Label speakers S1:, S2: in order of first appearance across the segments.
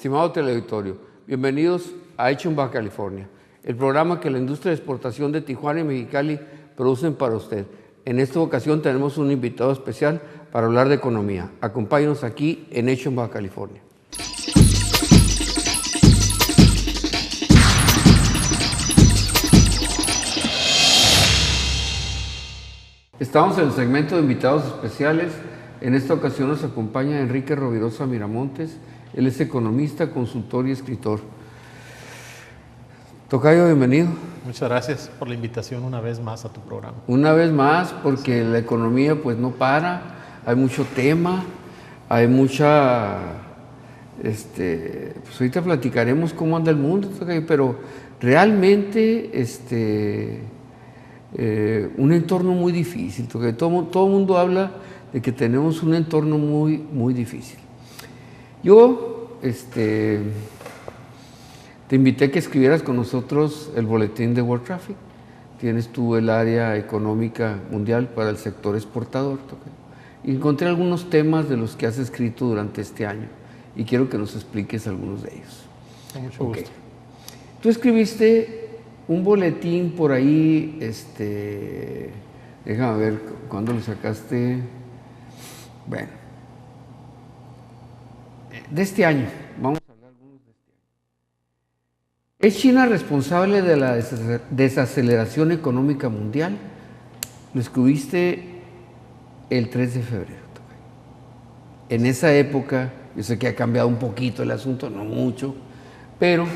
S1: Estimado teleauditorio, bienvenidos a Hecho en Baja California, el programa que la industria de exportación de Tijuana y Mexicali producen para usted. En esta ocasión tenemos un invitado especial para hablar de economía. Acompáñenos aquí en Hecho en Baja California. Estamos en el segmento de invitados especiales. En esta ocasión nos acompaña Enrique Rovirosa Miramontes. Él es economista, consultor y escritor. Tocayo, bienvenido.
S2: Muchas gracias por la invitación una vez más a tu programa.
S1: Una vez más, porque la economía pues no para, hay mucho tema, hay mucha... pues ahorita platicaremos cómo anda el mundo, Tocayo, pero realmente un entorno muy difícil, porque todo el mundo habla de que tenemos un entorno muy difícil. Yo te invité a que escribieras con nosotros el boletín de World Traffic. Tienes tú el área económica mundial para el sector exportador. Y encontré algunos temas de los que has escrito durante este año y quiero que nos expliques algunos de ellos.
S2: Con mucho gusto.
S1: Tú escribiste un boletín por ahí, déjame ver, ¿cuándo lo sacaste? Bueno, de este año, vamos a hablar algunos de este año. ¿Es China responsable de la desaceleración económica mundial? Lo escribiste el 3 de febrero. En esa época, yo sé que ha cambiado un poquito el asunto, no mucho, pero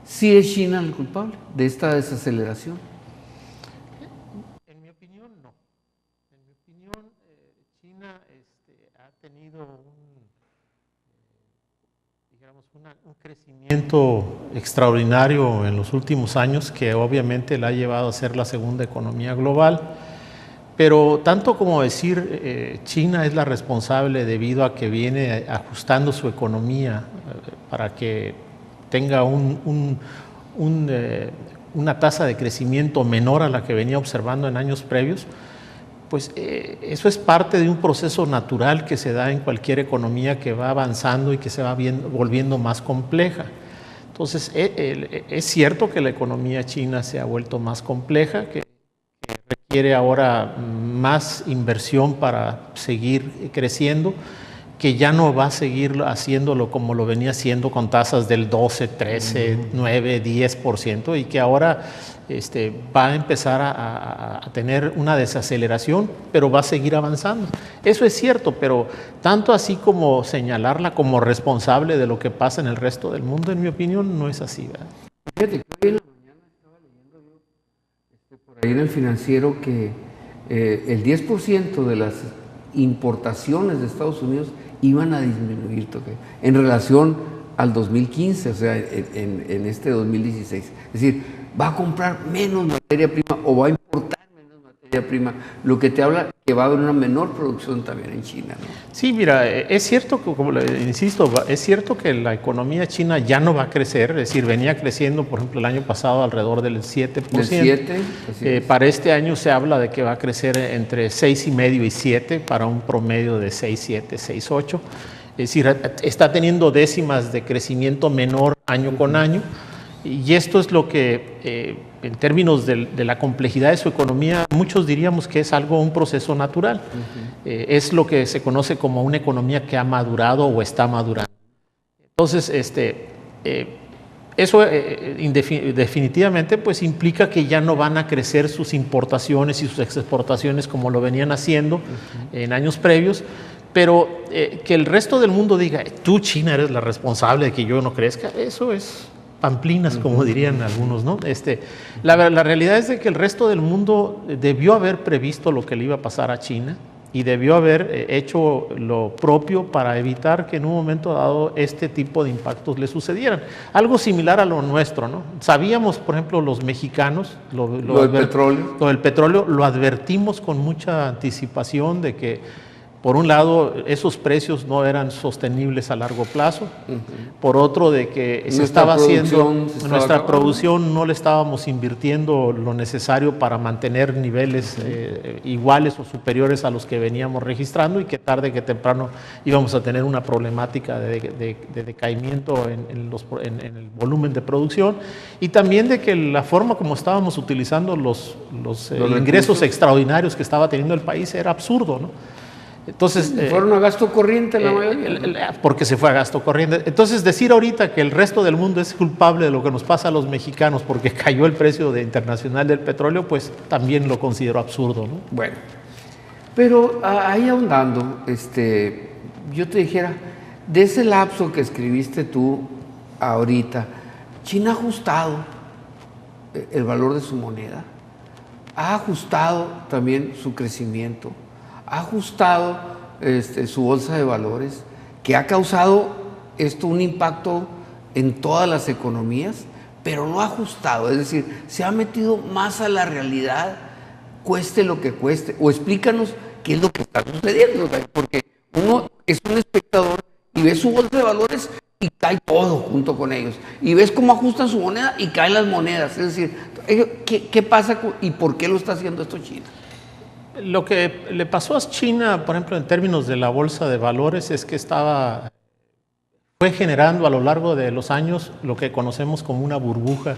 S1: ¿sí es China el culpable de esta desaceleración?
S2: En mi opinión, no. En mi opinión, China ha tenido un crecimiento extraordinario en los últimos años que obviamente la ha llevado a ser la segunda economía global. Pero tanto como decir China es la responsable debido a que viene ajustando su economía para que tenga una tasa de crecimiento menor a la que venía observando en años previos, pues eso es parte de un proceso natural que se da en cualquier economía que va avanzando y que se va volviendo más compleja. Entonces, es cierto que la economía china se ha vuelto más compleja, que requiere ahora más inversión para seguir creciendo, que ya no va a seguir haciéndolo como lo venía haciendo con tasas del 12, 13, 9, 10% y que ahora va a empezar a tener una desaceleración, pero va a seguir avanzando. Eso es cierto, pero tanto así como señalarla como responsable de lo que pasa en el resto del mundo, en mi opinión, no es así, ¿verdad?
S1: Fíjate que hoy en la mañana estaba leyendo yo por ahí en el Financiero que el 10% de las importaciones de Estados Unidos iban a disminuir en relación al 2015, o sea, en este 2016. Es decir, va a comprar menos materia prima o va a importar menos materia prima, lo que te habla que va a haber una menor producción también en China, ¿no?
S2: Sí, mira, es cierto que, como insisto, es cierto que la economía china ya no va a crecer, es decir, venía creciendo, por ejemplo, el año pasado alrededor del 7%.
S1: Del 7,
S2: para este año se habla de que va a crecer entre 6,5 y 7 para un promedio de 6,7, 6,8. Es decir, está teniendo décimas de crecimiento menor año con año. Y esto es lo que, en términos de la complejidad de su economía, muchos diríamos que es un proceso natural. Es lo que se conoce como una economía que ha madurado o está madurando. Entonces, eso definitivamente pues, implica que ya no van a crecer sus importaciones y sus exportaciones como lo venían haciendo en años previos. Pero que el resto del mundo diga, tú China eres la responsable de que yo no crezca, eso es pamplinas, como dirían algunos, ¿no? La realidad es de que el resto del mundo debió haber previsto lo que le iba a pasar a China y debió haber hecho lo propio para evitar que en un momento dado este tipo de impactos le sucedieran. Algo similar a lo nuestro, ¿no? Sabíamos, por ejemplo, los mexicanos, lo del petróleo lo advertimos con mucha anticipación de que por un lado, esos precios no eran sostenibles a largo plazo. Por otro, de que nuestra producción no le estábamos invirtiendo lo necesario para mantener niveles iguales o superiores a los que veníamos registrando, y que tarde que temprano íbamos a tener una problemática de decaimiento en el volumen de producción, y también de que la forma como estábamos utilizando los ingresos extraordinarios que estaba teniendo el país era absurdo, ¿no? Entonces,
S1: fueron a gasto corriente la mayoría.
S2: Porque se fue a gasto corriente. Entonces, decir ahorita que el resto del mundo es culpable de lo que nos pasa a los mexicanos porque cayó el precio internacional del petróleo, pues también lo considero absurdo, ¿no?
S1: Bueno, pero ahí ahondando, yo te dijera, de ese lapso que escribiste tú ahorita, China ha ajustado el valor de su moneda, ha ajustado también su crecimiento, ha ajustado su bolsa de valores, que ha causado esto un impacto en todas las economías, pero no ha ajustado, es decir, se ha metido más a la realidad, cueste lo que cueste, o explícanos qué es lo que está sucediendo, porque uno es un espectador y ve su bolsa de valores y cae todo junto con ellos, y ves cómo ajustan su moneda y caen las monedas, es decir, ¿qué pasa y por qué lo está haciendo esto China?
S2: Lo que le pasó a China, por ejemplo, en términos de la bolsa de valores, es que fue generando a lo largo de los años lo que conocemos como una burbuja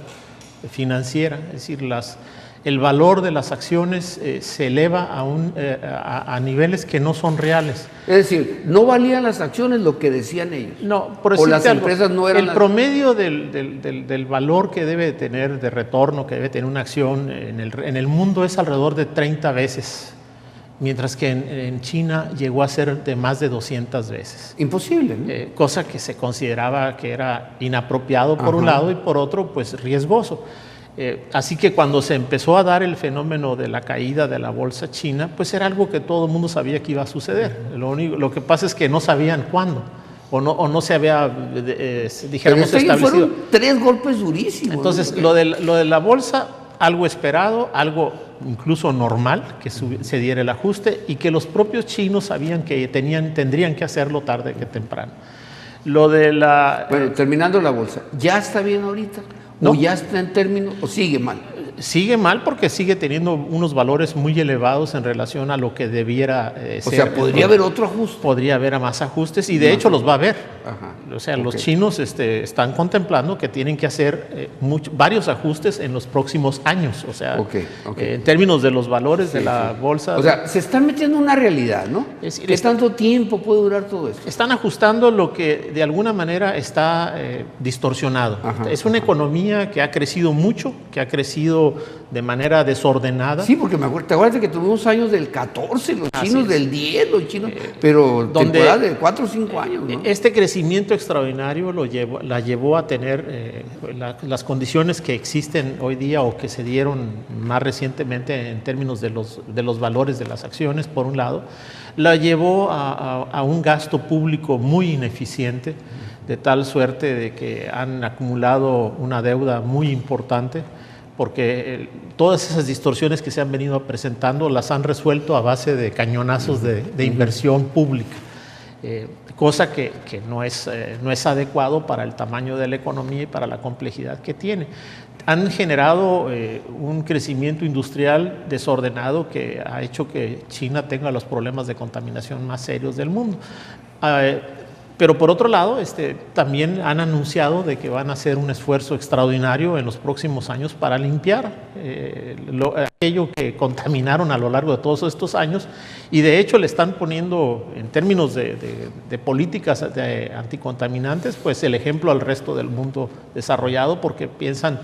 S2: financiera, es decir, el valor de las acciones se eleva a niveles que no son reales.
S1: Es decir, no valían las acciones lo que decían ellos.
S2: No, por
S1: o las empresas no eran.
S2: El promedio del valor que debe tener de retorno, que debe tener una acción en el mundo, es alrededor de 30 veces, mientras que en China llegó a ser de más de 200 veces.
S1: Imposible, ¿no?
S2: Cosa que se consideraba que era inapropiado por un lado, y por otro, pues riesgoso. Así que cuando se empezó a dar el fenómeno de la caída de la bolsa china, pues era algo que todo el mundo sabía que iba a suceder. Lo que pasa es que no sabían cuándo, o no se había, dijéramos, establecido.
S1: Fueron 3 golpes durísimos.
S2: Entonces, ¿no? lo de la bolsa, algo esperado, algo incluso normal, que se diera el ajuste, y que los propios chinos sabían que tendrían que hacerlo tarde que temprano. Bueno,
S1: terminando la bolsa, ¿ya está bien ahorita? ¿No? ¿O ya está en términos o sigue mal?
S2: Sigue mal porque sigue teniendo unos valores muy elevados en relación a lo que debiera ser.
S1: O sea, ¿podría haber otro ajuste?
S2: Podría haber más ajustes, y de hecho los va a haber. O sea, los chinos están contemplando que tienen que hacer varios ajustes en los próximos años. O sea, en términos de los valores de la bolsa.
S1: O sea, se están metiendo en una realidad, ¿no? ¿Qué tanto tiempo puede durar todo esto?
S2: Están ajustando lo que de alguna manera está distorsionado. Es una economía que ha crecido mucho, que ha crecido de manera desordenada.
S1: Sí, porque ¿te acuerdas que tuvimos años del 14, los chinos del 10, los chinos, pero temporadas de 4 o 5 años, ¿no?
S2: Este crecimiento extraordinario la llevó a tener las condiciones que existen hoy día, o que se dieron más recientemente en términos de los valores de las acciones, por un lado, la llevó a un gasto público muy ineficiente, de tal suerte de que han acumulado una deuda muy importante, porque todas esas distorsiones que se han venido presentando las han resuelto a base de cañonazos de inversión pública, cosa que no es adecuado para el tamaño de la economía y para la complejidad que tiene. Han generado un crecimiento industrial desordenado que ha hecho que China tenga los problemas de contaminación más serios del mundo. Pero por otro lado, también han anunciado de que van a hacer un esfuerzo extraordinario en los próximos años para limpiar aquello que contaminaron a lo largo de todos estos años, y de hecho le están poniendo, en términos de políticas anticontaminantes, pues el ejemplo al resto del mundo desarrollado, porque piensan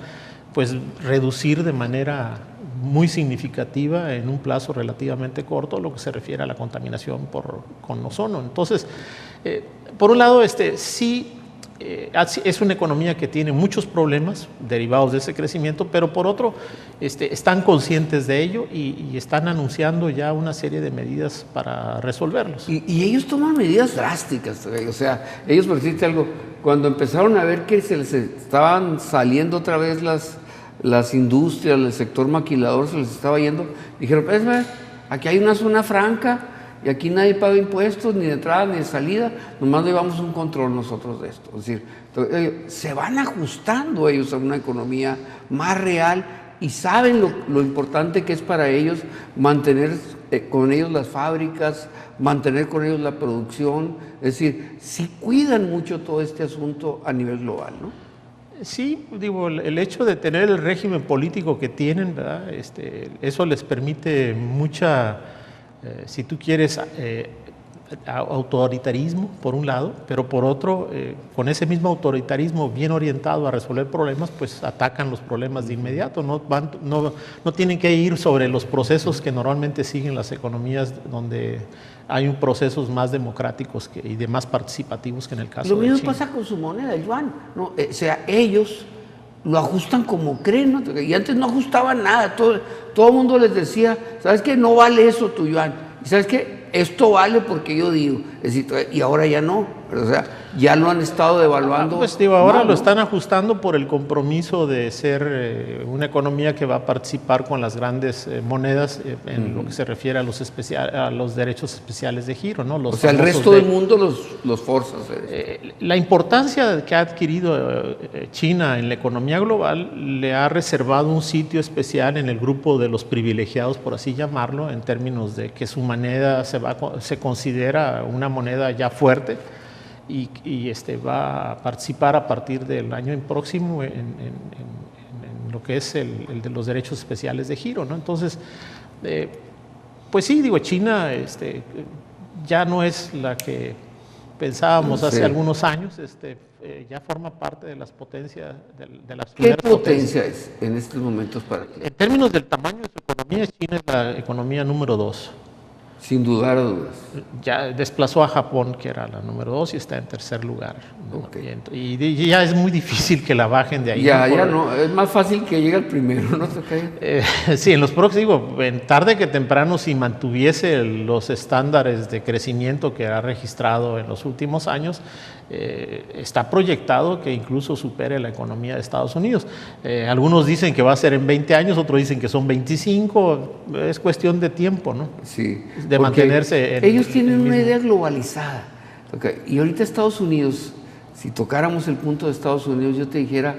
S2: pues reducir de manera muy significativa en un plazo relativamente corto lo que se refiere a la contaminación con ozono. Entonces, por un lado, sí es una economía que tiene muchos problemas derivados de ese crecimiento, pero por otro, están conscientes de ello y están anunciando ya una serie de medidas para resolverlos.
S1: Y ellos toman medidas drásticas, o sea, ellos, por decirte algo, cuando empezaron a ver que se les estaban saliendo otra vez las industrias, el sector maquilador se les estaba yendo, dijeron, pues, aquí hay una zona franca, y aquí nadie paga impuestos ni de entrada ni de salida, nomás llevamos un control nosotros de esto. Es decir, se van ajustando ellos a una economía más real y saben lo importante que es para ellos mantener con ellos las fábricas, mantener con ellos la producción. Es decir, sí cuidan mucho todo este asunto a nivel global, ¿no?
S2: Sí, digo, el hecho de tener el régimen político que tienen, ¿verdad? Eso les permite mucha, si tú quieres, autoritarismo, por un lado, pero por otro, con ese mismo autoritarismo bien orientado a resolver problemas, pues atacan los problemas de inmediato, no tienen que ir sobre los procesos que normalmente siguen las economías donde hay un procesos más democráticos y de más participativos que en el caso de China.
S1: Lo mismo pasa con su moneda, el yuan, ¿no? O sea, ellos lo ajustan como creen, ¿no? Y antes no ajustaban nada, todo el mundo les decía, ¿sabes qué? No vale eso tu yuan, y ¿sabes qué? Esto vale porque yo digo, es decir, y ahora ya no, pero, o sea, ya lo han estado devaluando.
S2: Pues digo, ahora lo están ajustando por el compromiso de ser una economía que va a participar con las grandes monedas en lo que se refiere a los derechos especiales de giro, ¿no?
S1: O sea, el resto del mundo los forza.
S2: La importancia que ha adquirido China en la economía global le ha reservado un sitio especial en el grupo de los privilegiados, por así llamarlo, en términos de que su moneda se considera una moneda ya fuerte y va a participar a partir del año próximo en lo que es el de los derechos especiales de giro, ¿no? Entonces, pues sí, digo, China ya no es la que pensábamos hace algunos años, ya forma parte de las potencias, de las
S1: ¿Qué potencia es en estos momentos para ti?
S2: En términos del tamaño de su economía, China es la economía número 2.
S1: Sin dudar o dudas.
S2: Ya desplazó a Japón, que era la número 2, y está en tercer lugar.
S1: Okay.
S2: Y ya es muy difícil que la bajen de ahí.
S1: Ya no, es más fácil que llegue al primero, ¿no?
S2: Sí, en los próximos, tarde que temprano, si mantuviese los estándares de crecimiento que ha registrado en los últimos años, está proyectado que incluso supere la economía de Estados Unidos. Algunos dicen que va a ser en 20 años, otros dicen que son 25, es cuestión de tiempo, ¿no?
S1: Sí.
S2: De mantenerse
S1: ellos tienen una idea globalizada. Okay. Y ahorita Estados Unidos, si tocáramos el punto de Estados Unidos, yo te dijera,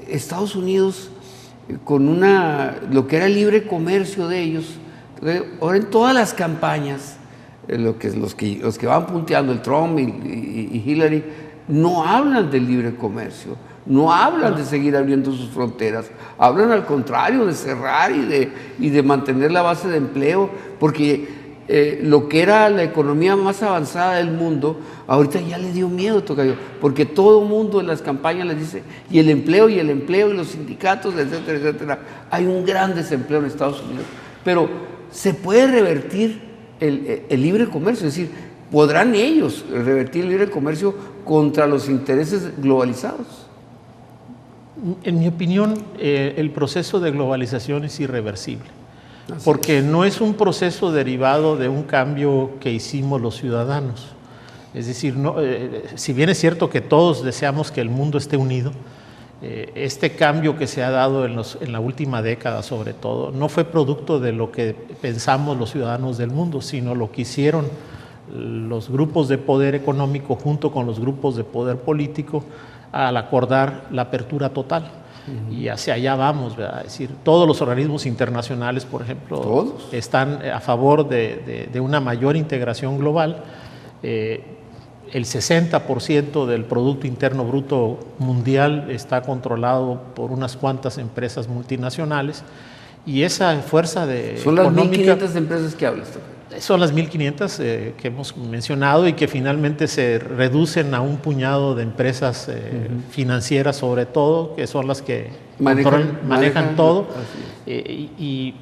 S1: Estados Unidos con lo que era el libre comercio de ellos, ahora en todas las campañas, los que van punteando, el Trump y Hillary, no hablan del libre comercio, no hablan de seguir abriendo sus fronteras, hablan al contrario de cerrar y de mantener la base de empleo, porque lo que era la economía más avanzada del mundo, ahorita ya le dio miedo, tocayo, porque todo el mundo en las campañas les dice, y el empleo, y los sindicatos, etcétera, etcétera. Hay un gran desempleo en Estados Unidos, pero se puede revertir el libre comercio, es decir, podrán ellos revertir el libre comercio contra los intereses globalizados.
S2: En mi opinión, el proceso de globalización es irreversible. Porque no es un proceso derivado de un cambio que hicimos los ciudadanos. Es decir, si bien es cierto que todos deseamos que el mundo esté unido, este cambio que se ha dado en la última década sobre todo, no fue producto de lo que pensamos los ciudadanos del mundo, sino lo que hicieron los grupos de poder económico junto con los grupos de poder político al acordar la apertura total. Y hacia allá vamos, ¿verdad? Es decir, todos los organismos internacionales, por ejemplo, ¿todos? Están a favor de una mayor integración global. El 60% del Producto Interno Bruto mundial está controlado por unas cuantas empresas multinacionales y esa fuerza de
S1: ¿Son las 1.500 empresas que hablas?
S2: Son las 1.500 que hemos mencionado y que finalmente se reducen a un puñado de empresas financieras sobre todo, que son las que manejan todo. Y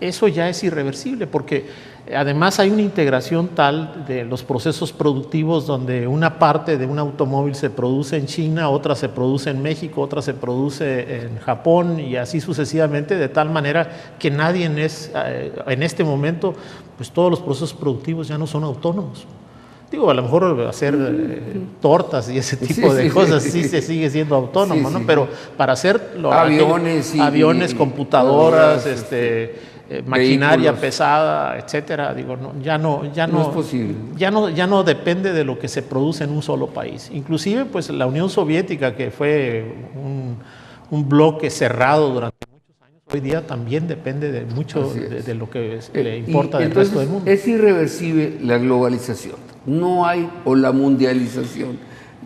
S2: eso ya es irreversible porque además hay una integración tal de los procesos productivos donde una parte de un automóvil se produce en China, otra se produce en México, otra se produce en Japón y así sucesivamente, de tal manera que nadie en este momento, pues todos los procesos productivos ya no son autónomos. Digo, a lo mejor hacer tortas y ese tipo de cosas sí se sigue siendo autónomo, ¿no? Pero para hacer
S1: aviones,
S2: computadoras, maquinaria
S1: vehículos.
S2: pesada, etcétera. Digo,
S1: No es posible.
S2: ya no depende de lo que se produce en un solo país. Inclusive, pues la Unión Soviética, que fue un bloque cerrado durante muchos años, hoy día también depende de mucho de lo que le importa del resto del mundo.
S1: Es irreversible la globalización. No hay, o la mundialización.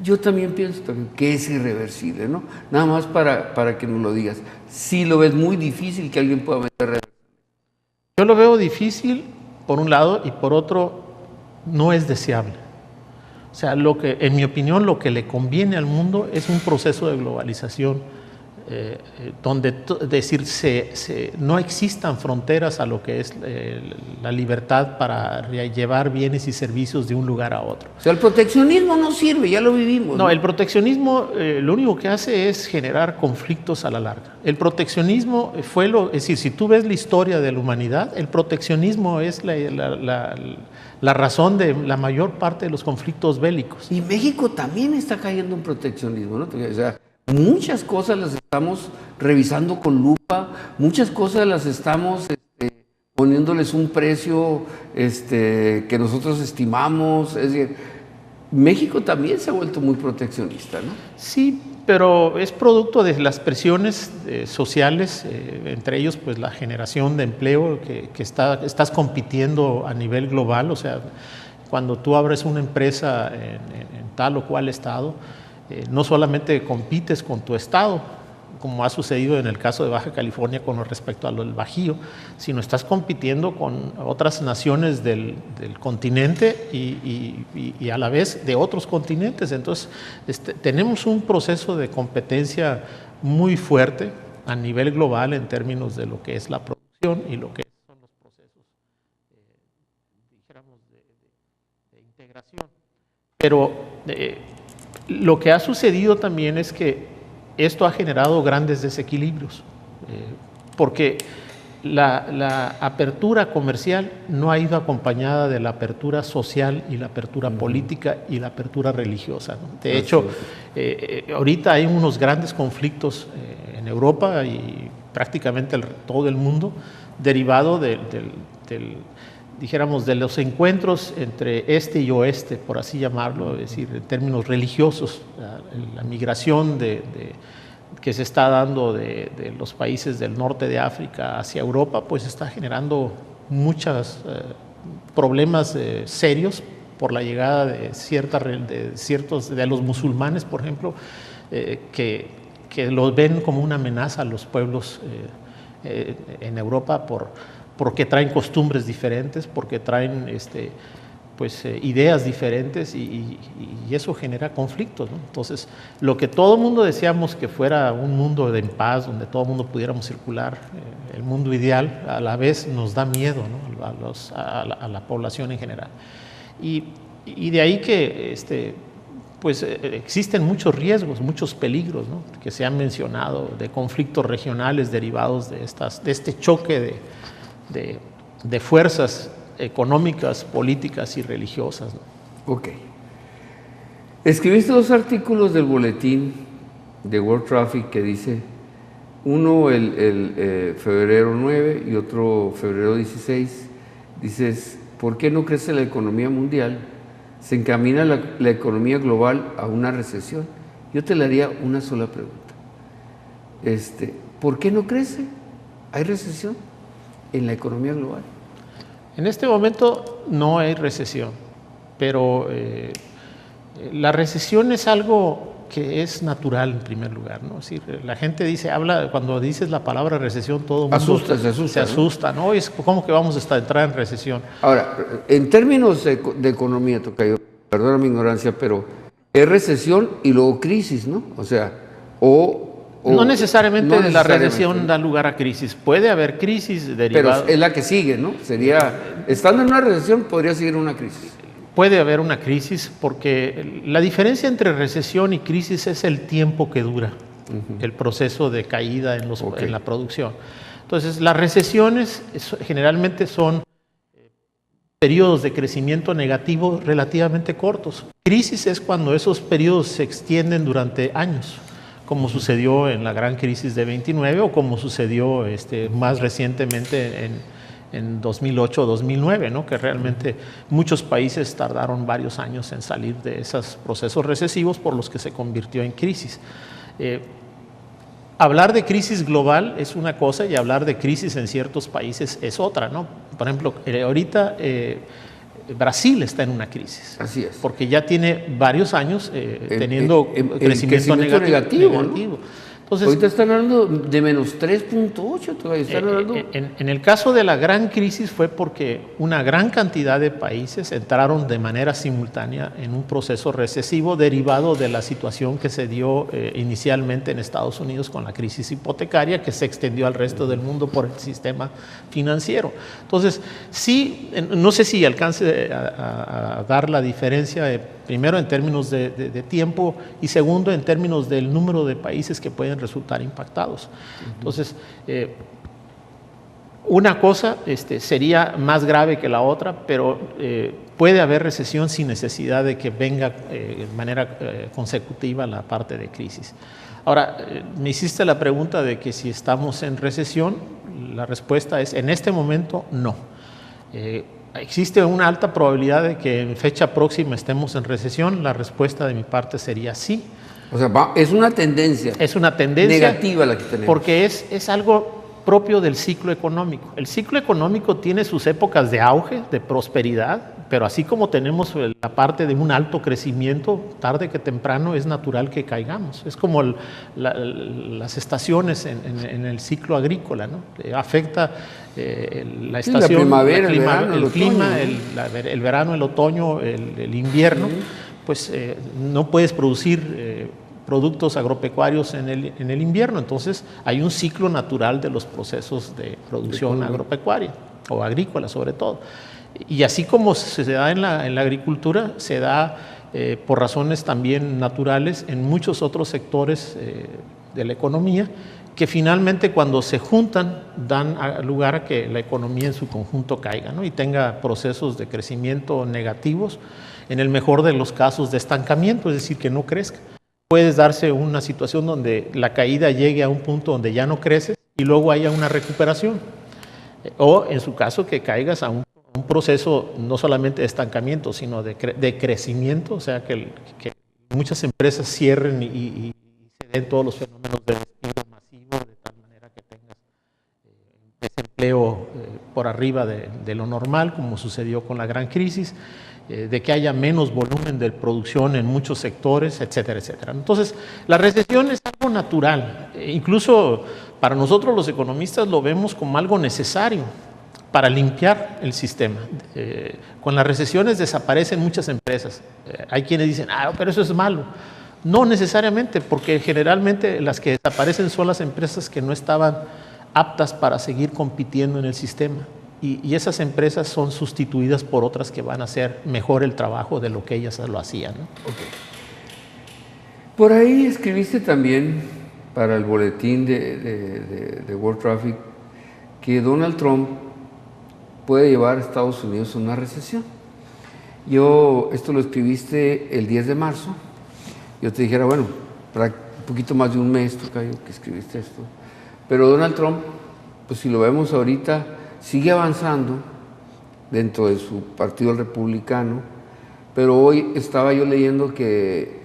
S1: Yo también pienso que es irreversible, ¿no? Nada más para que nos lo digas. Sí lo ves muy difícil que alguien pueda meter.
S2: Yo lo veo difícil, por un lado, y por otro, no es deseable. O sea, en mi opinión, lo que le conviene al mundo es un proceso de globalización donde no existan fronteras a lo que es la libertad para llevar bienes y servicios de un lugar a otro.
S1: O sea, el proteccionismo no sirve, ya lo vivimos.
S2: No, el proteccionismo lo único que hace es generar conflictos a la larga. El proteccionismo es decir, si tú ves la historia de la humanidad, el proteccionismo es la razón de la mayor parte de los conflictos bélicos.
S1: Y México también está cayendo en proteccionismo, ¿no? O sea, muchas cosas las estamos revisando con lupa, muchas cosas las estamos poniéndoles un precio que nosotros estimamos. Es decir, México también se ha vuelto muy proteccionista, ¿no?
S2: Sí, pero es producto de las presiones sociales, entre ellos pues la generación de empleo que estás compitiendo a nivel global. O sea, cuando tú abres una empresa en tal o cual estado, no solamente compites con tu estado, como ha sucedido en el caso de Baja California con respecto al Bajío, sino estás compitiendo con otras naciones del continente y a la vez de otros continentes. Entonces, tenemos un proceso de competencia muy fuerte a nivel global en términos de lo que es la producción y lo que son los procesos, dijéramos, de integración. Pero lo que ha sucedido también es que esto ha generado grandes desequilibrios, porque la apertura comercial no ha ido acompañada de la apertura social y la apertura política y la apertura religiosa, ¿no? De hecho, ahorita hay unos grandes conflictos en Europa y prácticamente todo el mundo derivado dijéramos, de los encuentros entre este y oeste, por así llamarlo, es decir, en términos religiosos, la migración que se está dando de los países del norte de África hacia Europa, pues está generando muchos problemas serios por la llegada de de los musulmanes, por ejemplo, que los ven como una amenaza a los pueblos en Europa porque traen costumbres diferentes, porque traen ideas diferentes y eso genera conflictos, ¿no? Entonces, lo que todo el mundo deseamos que fuera un mundo de paz, donde todo el mundo pudiéramos circular, el mundo ideal, a la vez nos da miedo, ¿no? a la población en general. Y de ahí que existen muchos riesgos, muchos peligros, ¿no? Que se han mencionado, de conflictos regionales derivados de este choque de fuerzas económicas, políticas y religiosas, ¿no?
S1: Ok. Escribiste 2 artículos del boletín de World Traffic que dice, uno el febrero 9 y otro febrero 16, dices, ¿por qué no crece la economía mundial? ¿Se encamina la economía global a una recesión? Yo te le haría una sola pregunta. ¿Por qué no crece? ¿Hay recesión en la economía global?
S2: En este momento no hay recesión, pero la recesión es algo que es natural en primer lugar, ¿no? Es decir, la gente cuando dices la palabra recesión, todo el mundo se asusta, ¿no? Es como que vamos a entrar en recesión.
S1: Ahora, en términos de economía, Tocayo, perdona mi ignorancia, pero es recesión y luego crisis, ¿no? O sea,
S2: no necesariamente la recesión da lugar a crisis. Puede haber crisis derivadas.
S1: Pero es la que sigue, ¿no? Estando en una recesión, podría seguir una crisis.
S2: Puede haber una crisis porque la diferencia entre recesión y crisis es el tiempo que dura el proceso de caída en la producción. Entonces, las recesiones generalmente son periodos de crecimiento negativo relativamente cortos. Crisis es cuando esos periodos se extienden durante años. como sucedió en la gran crisis de 29 o como sucedió más recientemente en 2008-2009, ¿no? Que realmente muchos países tardaron varios años en salir de esos procesos recesivos por los que se convirtió en crisis. Hablar de crisis global es una cosa y hablar de crisis en ciertos países es otra, ¿no? Por ejemplo, ahorita Brasil está en una crisis.
S1: Así es.
S2: Porque ya tiene varios años teniendo crecimiento negativo.
S1: ¿no? Entonces, ahorita están hablando de menos 3.8.
S2: En el caso de la gran crisis fue porque una gran cantidad de países entraron de manera simultánea en un proceso recesivo derivado de la situación que se dio inicialmente en Estados Unidos con la crisis hipotecaria, que se extendió al resto del mundo por el sistema financiero. Entonces, sí, no sé si alcance a dar la diferencia, primero en términos de tiempo y segundo en términos del número de países que pueden resultar impactados. Entonces, una cosa sería más grave que la otra, pero puede haber recesión sin necesidad de que venga de manera consecutiva la parte de crisis. Ahora, me hiciste la pregunta de que si estamos en recesión. La respuesta es, en este momento, no. ¿Existe una alta probabilidad de que en fecha próxima estemos en recesión? La respuesta de mi parte sería sí.
S1: O sea, es una tendencia.
S2: Es una tendencia
S1: negativa la que tenemos.
S2: Porque es algo propio del ciclo económico. El ciclo económico tiene sus épocas de auge, de prosperidad, pero así como tenemos la parte de un alto crecimiento, tarde que temprano es natural que caigamos. Es como las estaciones en el ciclo agrícola, ¿no? Afecta la estación,
S1: la primavera,
S2: el clima, el verano, el otoño, el invierno, pues no puedes producir productos agropecuarios en el invierno. Entonces hay un ciclo natural de los procesos de producción agropecuaria o agrícola sobre todo. Y así como se da en la agricultura, se da por razones también naturales en muchos otros sectores de la economía, que finalmente cuando se juntan dan lugar a que la economía en su conjunto caiga, ¿no? Y tenga procesos de crecimiento negativos, en el mejor de los casos de estancamiento, es decir, que no crezca. Puedes darse una situación donde la caída llegue a un punto donde ya no creces y luego haya una recuperación. O en su caso que caigas a un proceso no solamente de estancamiento, sino de crecimiento, o sea que muchas empresas cierren y se den todos los fenómenos de despido masivo, de tal manera que tengas desempleo por arriba de lo normal, como sucedió con la gran crisis, de que haya menos volumen de producción en muchos sectores, etcétera, etcétera. Entonces, la recesión es algo natural, incluso para nosotros los economistas lo vemos como algo necesario para limpiar el sistema. Con las recesiones desaparecen muchas empresas. Hay quienes dicen, pero eso es malo. No necesariamente, porque generalmente las que desaparecen son las empresas que no estaban aptas para seguir compitiendo en el sistema. Y esas empresas son sustituidas por otras que van a hacer mejor el trabajo de lo que ellas lo hacían, ¿no?
S1: Okay. Por ahí escribiste también para el boletín de World Traffic que Donald Trump puede llevar a Estados Unidos a una recesión. Esto lo escribiste el 10 de marzo. Yo te dijera, bueno, un poquito más de un mes, Tocayo, que escribiste esto. Pero Donald Trump, pues si lo vemos ahorita, sigue avanzando dentro de su partido republicano, pero hoy estaba yo leyendo que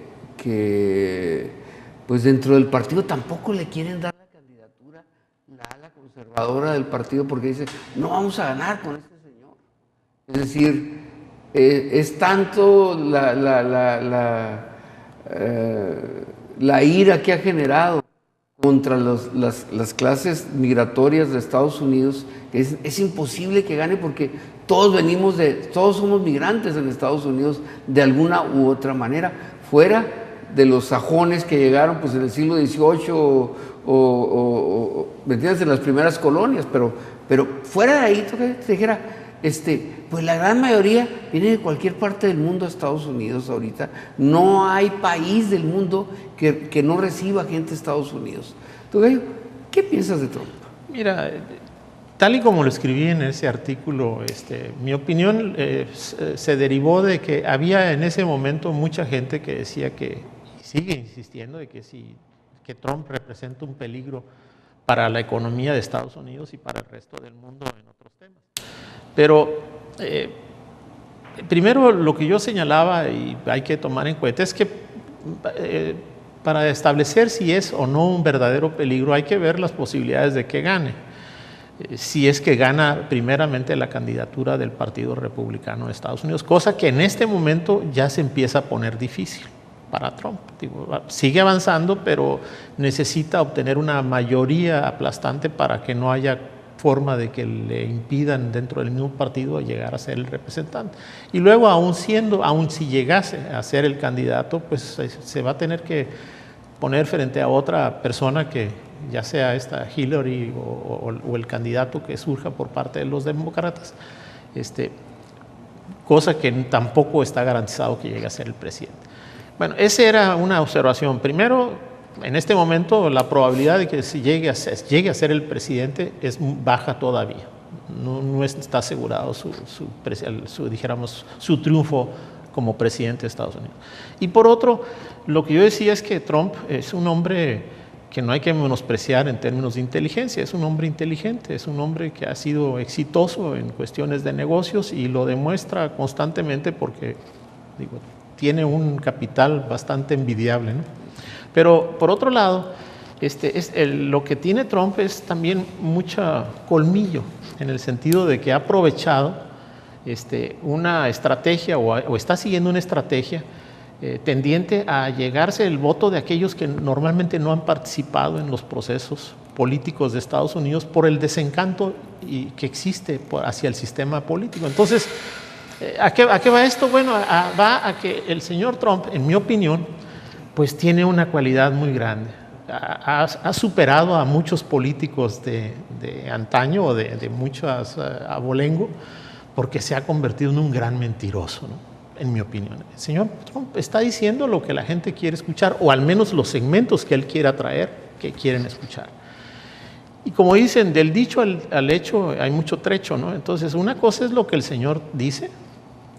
S1: pues dentro del partido tampoco le quieren dar la candidatura la ala conservadora del partido porque dice, no vamos a ganar con este señor. Es decir, es tanto la ira que ha generado contra las clases migratorias de Estados Unidos, que es imposible que gane porque todos somos migrantes en Estados Unidos de alguna u otra manera, fuera de los sajones que llegaron pues en el siglo XVIII o ¿me entiendes? En las primeras colonias, pero fuera de ahí, te dijera, pues la gran mayoría viene de cualquier parte del mundo a Estados Unidos ahorita. No hay país del mundo que no reciba gente de Estados Unidos. Entonces, ¿qué piensas de Trump?
S2: Mira, tal y como lo escribí en ese artículo, mi opinión se derivó de que había en ese momento mucha gente que decía que, y sigue insistiendo, de que que Trump representa un peligro para la economía de Estados Unidos y para el resto del mundo en otros temas. Pero primero lo que yo señalaba y hay que tomar en cuenta es que para establecer si es o no un verdadero peligro hay que ver las posibilidades de que gane. Si es que gana primeramente la candidatura del Partido Republicano de Estados Unidos, cosa que en este momento ya se empieza a poner difícil para Trump. Sigue avanzando, pero necesita obtener una mayoría aplastante para que no haya forma de que le impidan dentro del mismo partido llegar a ser el representante. Y luego, aún si llegase a ser el candidato, pues se va a tener que poner frente a otra persona que ya sea esta Hillary o el candidato que surja por parte de los demócratas, cosa que tampoco está garantizado que llegue a ser el presidente. Bueno, esa era una observación. Primero, en este momento la probabilidad de que se llegue a ser el presidente es baja todavía. No está asegurado su triunfo como presidente de Estados Unidos. Y por otro, lo que yo decía es que Trump es un hombre que no hay que menospreciar en términos de inteligencia. Es un hombre inteligente, es un hombre que ha sido exitoso en cuestiones de negocios y lo demuestra constantemente porque tiene un capital bastante envidiable, ¿no? Pero por otro lado, lo que tiene Trump es también mucho colmillo, en el sentido de que ha aprovechado una estrategia o está siguiendo una estrategia tendiente a llegarse el voto de aquellos que normalmente no han participado en los procesos políticos de Estados Unidos por el desencanto que existe hacia el sistema político. Entonces, ¿a qué va esto? Bueno, va a que el señor Trump, en mi opinión, pues tiene una cualidad muy grande. Ha superado a muchos políticos de antaño o de muchos abolengo, porque se ha convertido en un gran mentiroso, ¿no? En mi opinión. El señor Trump está diciendo lo que la gente quiere escuchar, o al menos los segmentos que él quiere atraer, que quieren escuchar. Y como dicen, del dicho al hecho hay mucho trecho, ¿no? Entonces, una cosa es lo que el señor dice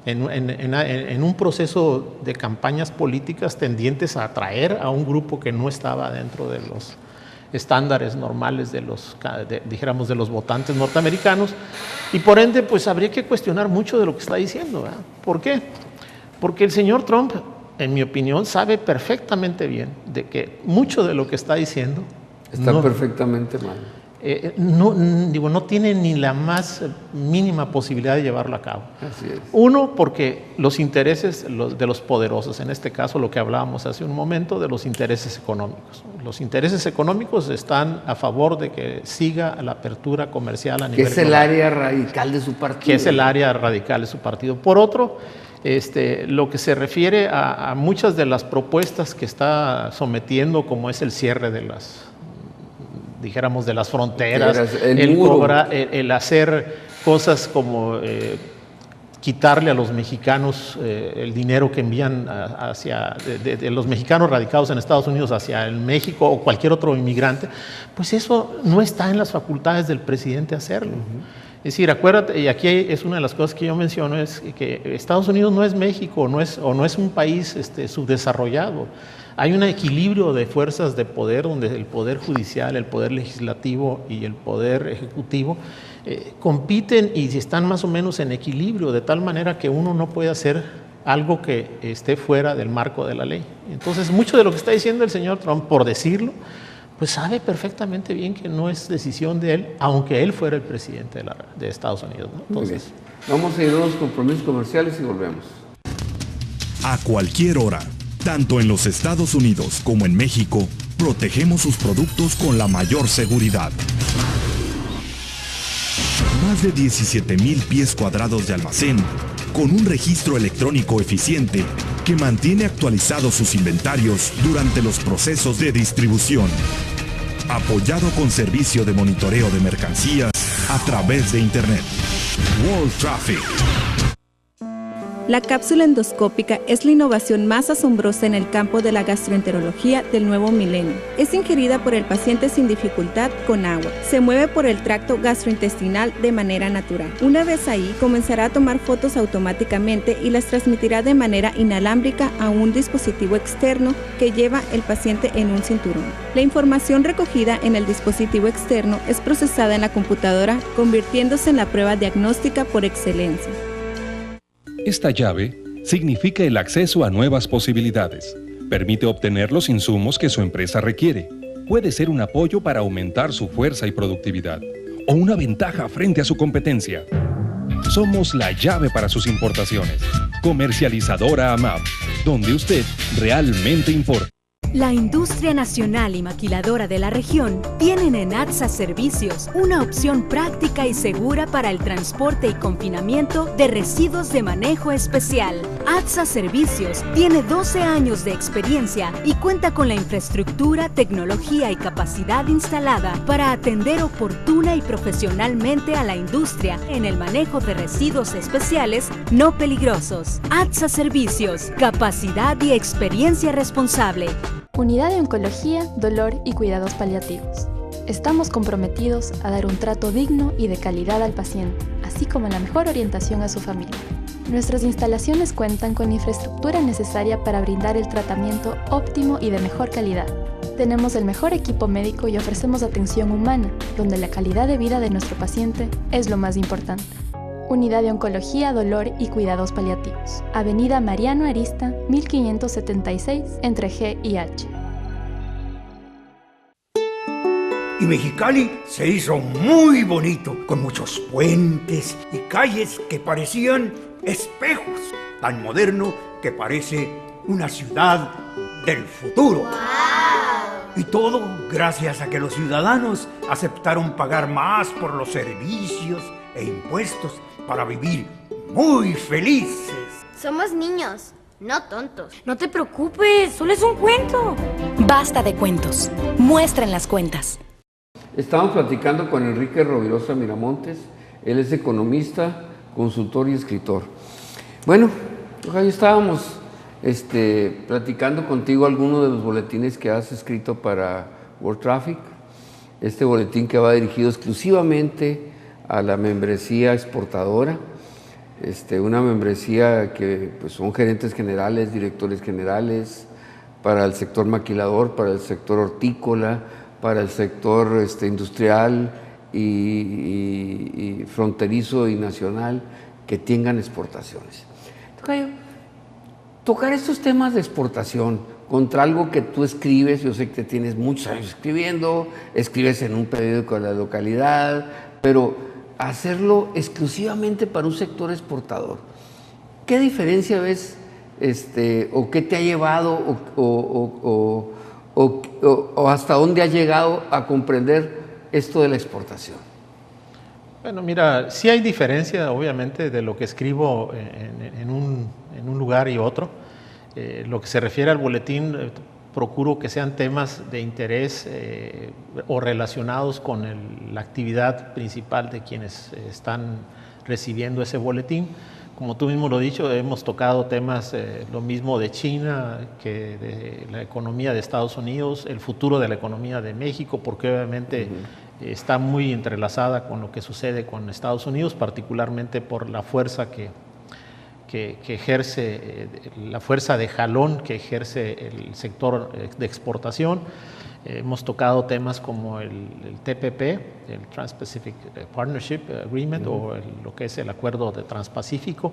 S2: en un proceso de campañas políticas tendientes a atraer a un grupo que no estaba dentro de los estándares normales de los votantes norteamericanos, y por ende pues habría que cuestionar mucho de lo que está diciendo, ¿verdad? ¿Por qué? Porque el señor Trump, en mi opinión, sabe perfectamente bien de que mucho de lo que está diciendo
S1: está perfectamente mal.
S2: No tiene ni la más mínima posibilidad de llevarlo a cabo.
S1: Así es.
S2: Uno, porque los intereses de los poderosos, en este caso lo que hablábamos hace un momento de los intereses económicos. Los intereses económicos están a favor de que siga la apertura comercial a nivel global.
S1: Que es el área radical de su partido.
S2: Que es el área radical de su partido. Por otro, lo que se refiere a muchas de las propuestas que está sometiendo, como es el cierre de las fronteras, el hacer cosas como quitarle a los mexicanos el dinero que envían de los mexicanos radicados en Estados Unidos hacia el México o cualquier otro inmigrante, pues eso no está en las facultades del presidente hacerlo. Es decir, acuérdate, y aquí es una de las cosas que yo menciono, es que Estados Unidos no es México, no es un país subdesarrollado. Hay un equilibrio de fuerzas de poder donde el poder judicial, el poder legislativo y el poder ejecutivo compiten y están más o menos en equilibrio, de tal manera que uno no puede hacer algo que esté fuera del marco de la ley. Entonces, mucho de lo que está diciendo el señor Trump, por decirlo, pues sabe perfectamente bien que no es decisión de él, aunque él fuera el presidente de Estados Unidos, ¿no? Entonces,
S1: vamos a ir a unos compromisos comerciales y volvemos.
S3: A cualquier hora, tanto en los Estados Unidos como en México, protegemos sus productos con la mayor seguridad. Más de 17,000 pies cuadrados de almacén, con un registro electrónico eficiente que mantiene actualizados sus inventarios durante los procesos de distribución. Apoyado con servicio de monitoreo de mercancías a través de Internet. World Traffic.
S4: La cápsula endoscópica es la innovación más asombrosa en el campo de la gastroenterología del nuevo milenio. Es ingerida por el paciente sin dificultad con agua. Se mueve por el tracto gastrointestinal de manera natural. Una vez ahí, comenzará a tomar fotos automáticamente y las transmitirá de manera inalámbrica a un dispositivo externo que lleva el paciente en un cinturón. La información recogida en el dispositivo externo es procesada en la computadora, convirtiéndose en la prueba diagnóstica por excelencia.
S5: Esta llave significa el acceso a nuevas posibilidades. Permite obtener los insumos que su empresa requiere. Puede ser un apoyo para aumentar su fuerza y productividad, o una ventaja frente a su competencia. Somos la llave para sus importaciones. Comercializadora AMAP, donde usted realmente importa.
S6: La industria nacional y maquiladora de la región tienen en ATSA Servicios una opción práctica y segura para el transporte y confinamiento de residuos de manejo especial. ATSA Servicios tiene 12 años de experiencia y cuenta con la infraestructura, tecnología y capacidad instalada para atender oportuna y profesionalmente a la industria en el manejo de residuos especiales no peligrosos. ATSA Servicios, capacidad y experiencia responsable.
S7: Unidad de Oncología, Dolor y Cuidados Paliativos. Estamos comprometidos a dar un trato digno y de calidad al paciente, así como la mejor orientación a su familia. Nuestras instalaciones cuentan con la infraestructura necesaria para brindar el tratamiento óptimo y de mejor calidad. Tenemos el mejor equipo médico y ofrecemos atención humana, donde la calidad de vida de nuestro paciente es lo más importante. Unidad de Oncología, Dolor y Cuidados Paliativos. Avenida Mariano Arista, 1576, entre G y H.
S8: Y Mexicali se hizo muy bonito, con muchos puentes y calles que parecían espejos, tan moderno que parece una ciudad del futuro. ¡Wow! Y todo gracias a que los ciudadanos aceptaron pagar más por los servicios e impuestos para vivir muy felices.
S9: Somos niños, no tontos. No te preocupes, solo es un cuento.
S6: Basta de cuentos. Muestren las cuentas.
S1: Estamos platicando con Enrique Rovirosa Miramontes. Él es economista, consultor y escritor. Bueno, hoy estábamos platicando contigo algunos de los boletines que has escrito para World Traffic. Este boletín que va dirigido exclusivamente a la membresía exportadora, una membresía que pues, son gerentes generales, directores generales, para el sector maquilador, para el sector hortícola, para el sector industrial y fronterizo y nacional que tengan exportaciones. Tocar estos temas de exportación contra algo que tú escribes, yo sé que tienes muchos años escribiendo, escribes en un periódico de la localidad, pero hacerlo exclusivamente para un sector exportador. ¿Qué diferencia ves o qué te ha llevado o hasta dónde has llegado a comprender esto de la exportación?
S2: Bueno, mira, sí hay diferencia, obviamente, de lo que escribo en un lugar y otro. Lo que se refiere al boletín, procuro que sean temas de interés o relacionados con la actividad principal de quienes están recibiendo ese boletín. Como tú mismo lo has dicho, hemos tocado temas lo mismo de China que de la economía de Estados Unidos, el futuro de la economía de México, porque obviamente está muy entrelazada con lo que sucede con Estados Unidos, particularmente por la fuerza que ejerce, la fuerza de jalón que ejerce el sector de exportación. Hemos tocado temas como el TPP, el Trans-Pacific Partnership Agreement, o lo que es el Acuerdo de Transpacífico.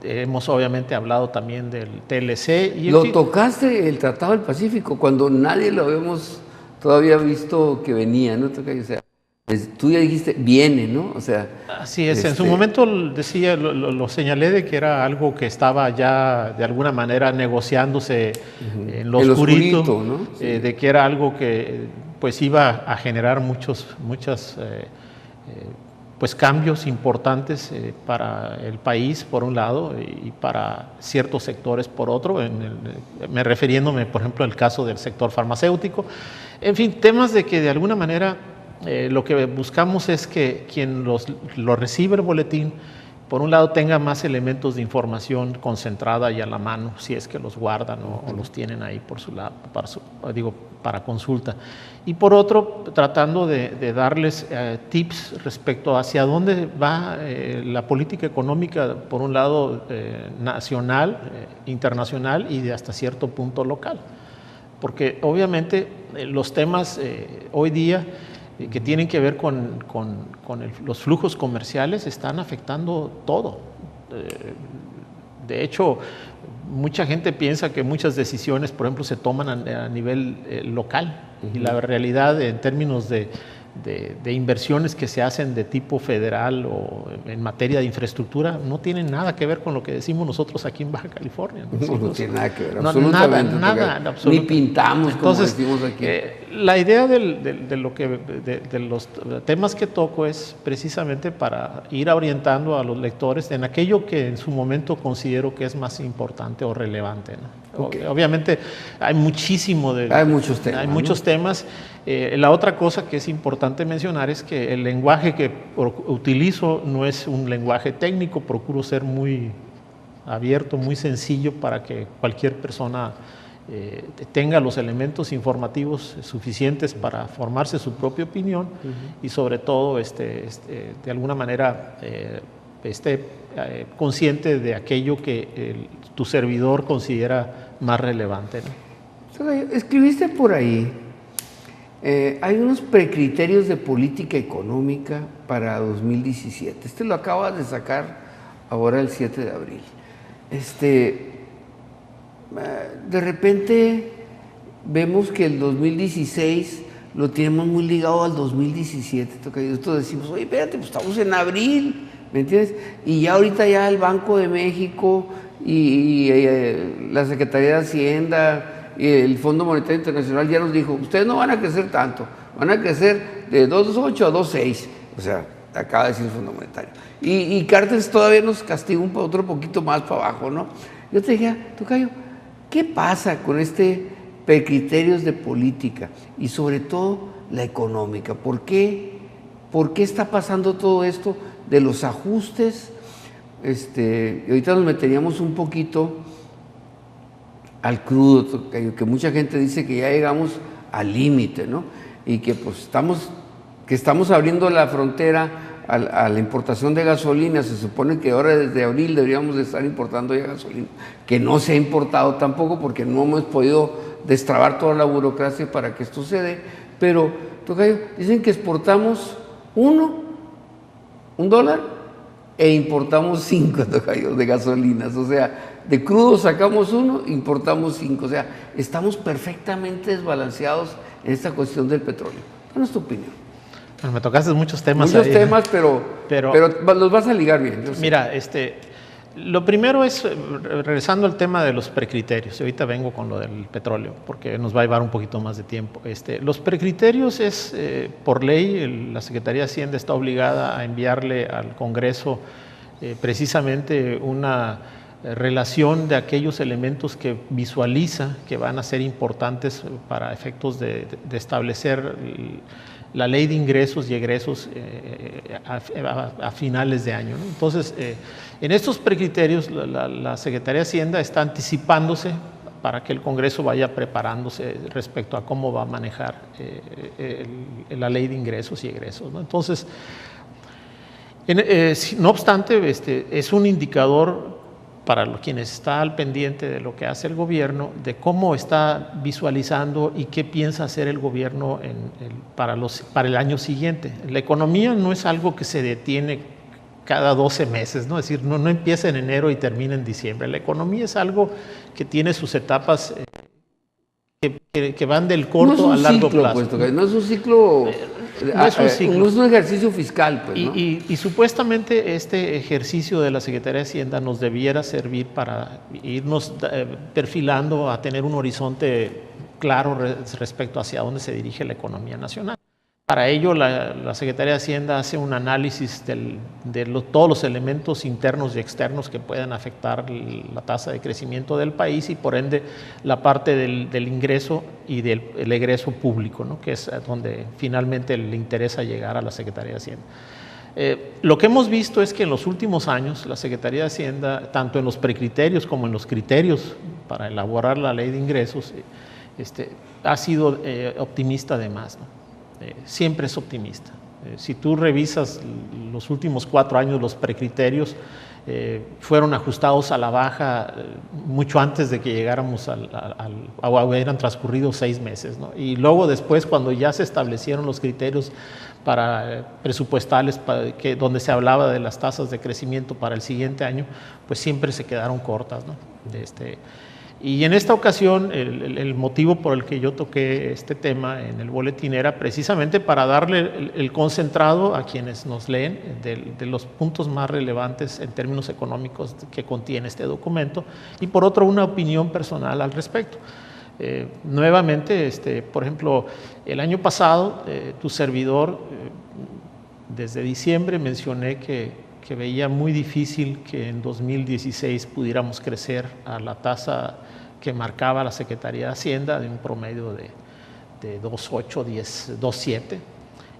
S2: Hemos obviamente hablado también del TLC. Y
S1: tocaste el Tratado del Pacífico cuando nadie lo habíamos todavía visto que venía, ¿no? O sea, tú ya dijiste, viene, ¿no? O sea,
S2: así es, en su momento decía, lo señalé de que era algo que estaba ya de alguna manera negociándose en lo oscurito, ¿no? Sí. De que era algo que pues iba a generar muchos pues cambios importantes para el país por un lado y para ciertos sectores por otro, refiriéndome por ejemplo al caso del sector farmacéutico. En fin, temas de que de alguna manera lo que buscamos es que quien lo recibe el boletín por un lado, tenga más elementos de información concentrada y a la mano, si es que los guardan o los tienen ahí por su lado, para consulta. Y por otro, tratando de darles tips respecto hacia dónde va la política económica, por un lado nacional, internacional y de hasta cierto punto local. Porque obviamente los temas hoy día que tienen que ver con los flujos comerciales están afectando todo. De hecho, mucha gente piensa que muchas decisiones, por ejemplo, se toman a nivel local, y la realidad en términos de inversiones que se hacen de tipo federal o en materia de infraestructura no tienen nada que ver con lo que decimos nosotros aquí en Baja California.
S1: No tiene nada que ver, absolutamente.
S2: Nada,
S1: ni pintamos,
S2: entonces,
S1: como decimos aquí.
S2: La idea de los temas que toco es precisamente para ir orientando a los lectores en aquello que en su momento considero que es más importante o relevante, ¿no? Okay. Obviamente hay muchos temas. La otra cosa que es importante mencionar es que el lenguaje que utilizo no es un lenguaje técnico, procuro ser muy abierto, muy sencillo para que cualquier persona tenga los elementos informativos suficientes para formarse su propia opinión y sobre todo de alguna manera esté consciente de aquello que tu servidor considera más relevante, ¿no?
S1: Escribiste por ahí, hay unos precriterios de política económica para 2017. Lo acabas de sacar ahora el 7 de abril. De repente vemos que el 2016 lo tenemos muy ligado al 2017. Nosotros decimos, oye, espérate, pues estamos en abril, ¿me entiendes? Y ya ahorita ya el Banco de México y la Secretaría de Hacienda y el Fondo Monetario Internacional ya nos dijo, ustedes no van a crecer tanto, van a crecer de 2.8 a 2.6, o sea, acaba de decir el Fondo Monetario. Y Cartes todavía nos castiga otro poquito más para abajo, ¿no? Yo te dije, Tocayo, ¿qué pasa con precriterios de política y sobre todo la económica? ¿Por qué está pasando todo esto de los ajustes? Ahorita nos meteríamos un poquito al crudo, que mucha gente dice que ya llegamos al límite, ¿no? Y que pues estamos abriendo la frontera a la importación de gasolina. Se supone que ahora desde abril deberíamos de estar importando ya gasolina, que no se ha importado tampoco porque no hemos podido destrabar toda la burocracia para que esto se dé. Pero, Tocayo, dicen que exportamos $1 e importamos 5, Tocayo, de gasolinas. O sea, de crudo sacamos 1, importamos 5. O sea, estamos perfectamente desbalanceados en esta cuestión del petróleo. ¿Cuál es tu opinión?
S2: Bueno, me tocaste muchos temas.
S1: Muchos temas, pero los vas a ligar bien.
S2: Mira, lo primero es, regresando al tema de los precriterios, ahorita vengo con lo del petróleo, porque nos va a llevar un poquito más de tiempo. Los precriterios es, por ley, la Secretaría de Hacienda está obligada a enviarle al Congreso precisamente una relación de aquellos elementos que visualiza que van a ser importantes para efectos de establecer la ley de ingresos y egresos a finales de año, ¿no? Entonces, en estos precriterios, la Secretaría de Hacienda está anticipándose para que el Congreso vaya preparándose respecto a cómo va a manejar la ley de ingresos y egresos, ¿no? Entonces, no obstante, es un indicador para quienes está al pendiente de lo que hace el gobierno, de cómo está visualizando y qué piensa hacer el gobierno para el año siguiente. La economía no es algo que se detiene cada 12 meses, ¿no? Es decir, no empieza en enero y termina en diciembre. La economía es algo que tiene sus etapas que van del corto al largo plazo.
S1: Pues, no es un ciclo... No es un ejercicio fiscal, pues, ¿no?
S2: Y supuestamente este ejercicio de la Secretaría de Hacienda nos debiera servir para irnos perfilando a tener un horizonte claro respecto hacia dónde se dirige la economía nacional. Para ello, la Secretaría de Hacienda hace un análisis de todos los elementos internos y externos que puedan afectar la tasa de crecimiento del país y, por ende, la parte del ingreso y del egreso público, ¿no? Que es donde finalmente le interesa llegar a la Secretaría de Hacienda. Lo que hemos visto es que en los últimos años la Secretaría de Hacienda, tanto en los precriterios como en los criterios para elaborar la ley de ingresos, ha sido optimista de más, ¿no? Siempre es optimista. Si tú revisas los últimos 4 años, los precriterios fueron ajustados a la baja mucho antes de que llegáramos hubieran transcurrido 6 meses, ¿no? Y luego después, cuando ya se establecieron los criterios presupuestales donde se hablaba de las tasas de crecimiento para el siguiente año, pues siempre se quedaron cortas, ¿no? Y en esta ocasión, el motivo por el que yo toqué este tema en el boletín era precisamente para darle el concentrado a quienes nos leen de los puntos más relevantes en términos económicos que contiene este documento, y por otro, una opinión personal al respecto. Nuevamente, por ejemplo, el año pasado, tu servidor, desde diciembre mencioné que veía muy difícil que en 2016 pudiéramos crecer a la tasa que marcaba la Secretaría de Hacienda, de un promedio de 2.8, 2.7,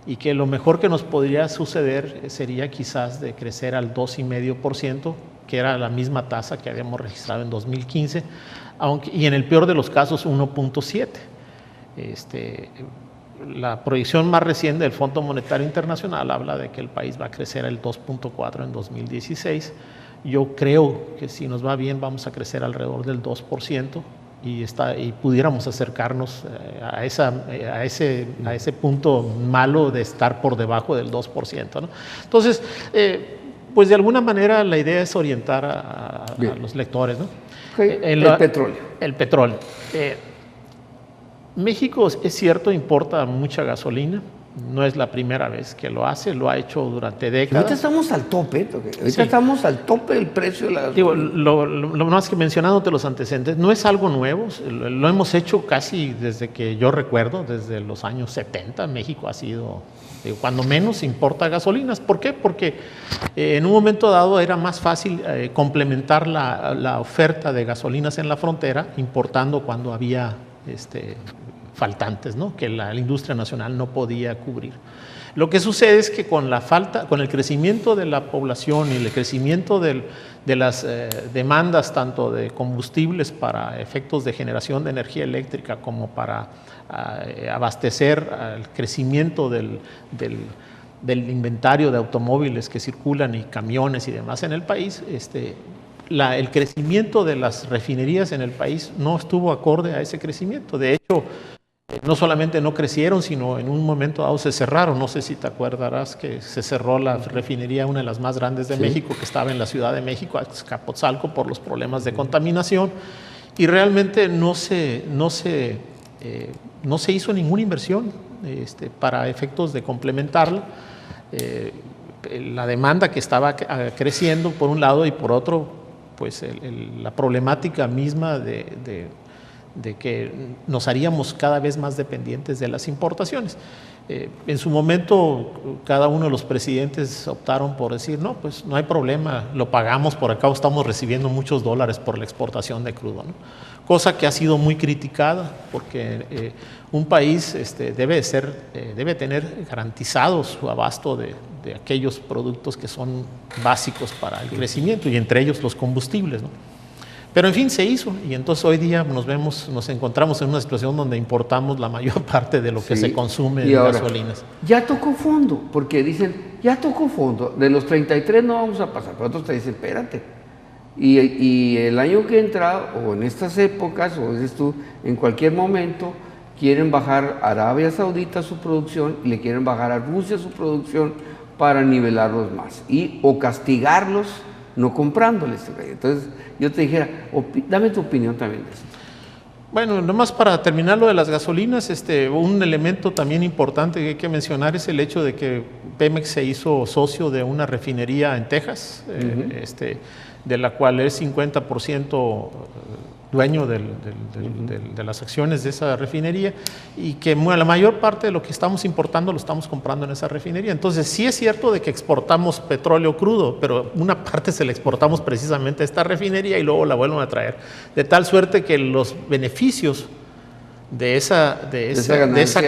S2: y que lo mejor que nos podría suceder sería quizás de crecer al 2,5%, que era la misma tasa que habíamos registrado en 2015, y en el peor de los casos 1.7. La proyección más reciente del Fondo Monetario Internacional habla de que el país va a crecer al 2.4 en 2016. Yo creo que si nos va bien vamos a crecer alrededor del 2% y pudiéramos acercarnos a ese punto malo de estar por debajo del 2%, ¿no? Entonces, pues de alguna manera la idea es orientar a los lectores, ¿no?
S1: Okay. El petróleo.
S2: El petróleo. México, es cierto, importa mucha gasolina. No es la primera vez que lo hace, lo ha hecho durante décadas.
S1: Ahorita estamos al tope, estamos al tope del precio de la gasolina.
S2: Digo, lo más que mencionándote los antecedentes, no es algo nuevo, lo hemos hecho casi desde que yo recuerdo, desde los años 70, México ha sido, cuando menos importa gasolinas. ¿Por qué? Porque en un momento dado era más fácil complementar la oferta de gasolinas en la frontera, importando cuando había faltantes, ¿no? Que la industria nacional no podía cubrir. Lo que sucede es que con el crecimiento de la población y el crecimiento de las demandas tanto de combustibles para efectos de generación de energía eléctrica como para abastecer al crecimiento del inventario de automóviles que circulan y camiones y demás en el país, el crecimiento de las refinerías en el país no estuvo acorde a ese crecimiento. De hecho, no solamente no crecieron, sino en un momento dado se cerraron. No sé si te acordarás que se cerró la refinería, una de las más grandes de México, que estaba en la Ciudad de México, Azcapotzalco, por los problemas de contaminación, y realmente no se hizo ninguna inversión para efectos de complementarla. La demanda que estaba creciendo por un lado, y por otro, pues la problemática misma de que nos haríamos cada vez más dependientes de las importaciones. En su momento, cada uno de los presidentes optaron por decir, no, pues no hay problema, lo pagamos, por acá estamos recibiendo muchos dólares por la exportación de crudo, ¿no? Cosa que ha sido muy criticada, porque un país debe tener garantizado su abasto de aquellos productos que son básicos para el crecimiento, y entre ellos los combustibles, ¿no? Pero en fin, se hizo, y entonces hoy día nos encontramos en una situación donde importamos la mayor parte de lo que se consume en gasolinas.
S1: Ya tocó fondo, porque dicen, ya tocó fondo, de los 33 no vamos a pasar, pero otros te dicen, espérate. Y el año que entra, o en estas épocas, o dices tú, en cualquier momento, quieren bajar a Arabia Saudita su producción y le quieren bajar a Rusia su producción para nivelarlos más, o castigarlos no comprándoles. Entonces, yo te dijera, dame tu opinión también de eso.
S2: Bueno, nomás para terminar lo de las gasolinas, un elemento también importante que hay que mencionar es el hecho de que Pemex se hizo socio de una refinería en Texas, de la cual es 50% dueño de las acciones de esa refinería, y que la mayor parte de lo que estamos importando lo estamos comprando en esa refinería. Entonces, sí es cierto de que exportamos petróleo crudo, pero una parte se la exportamos precisamente a esta refinería y luego la vuelven a traer. De tal suerte que los beneficios de esa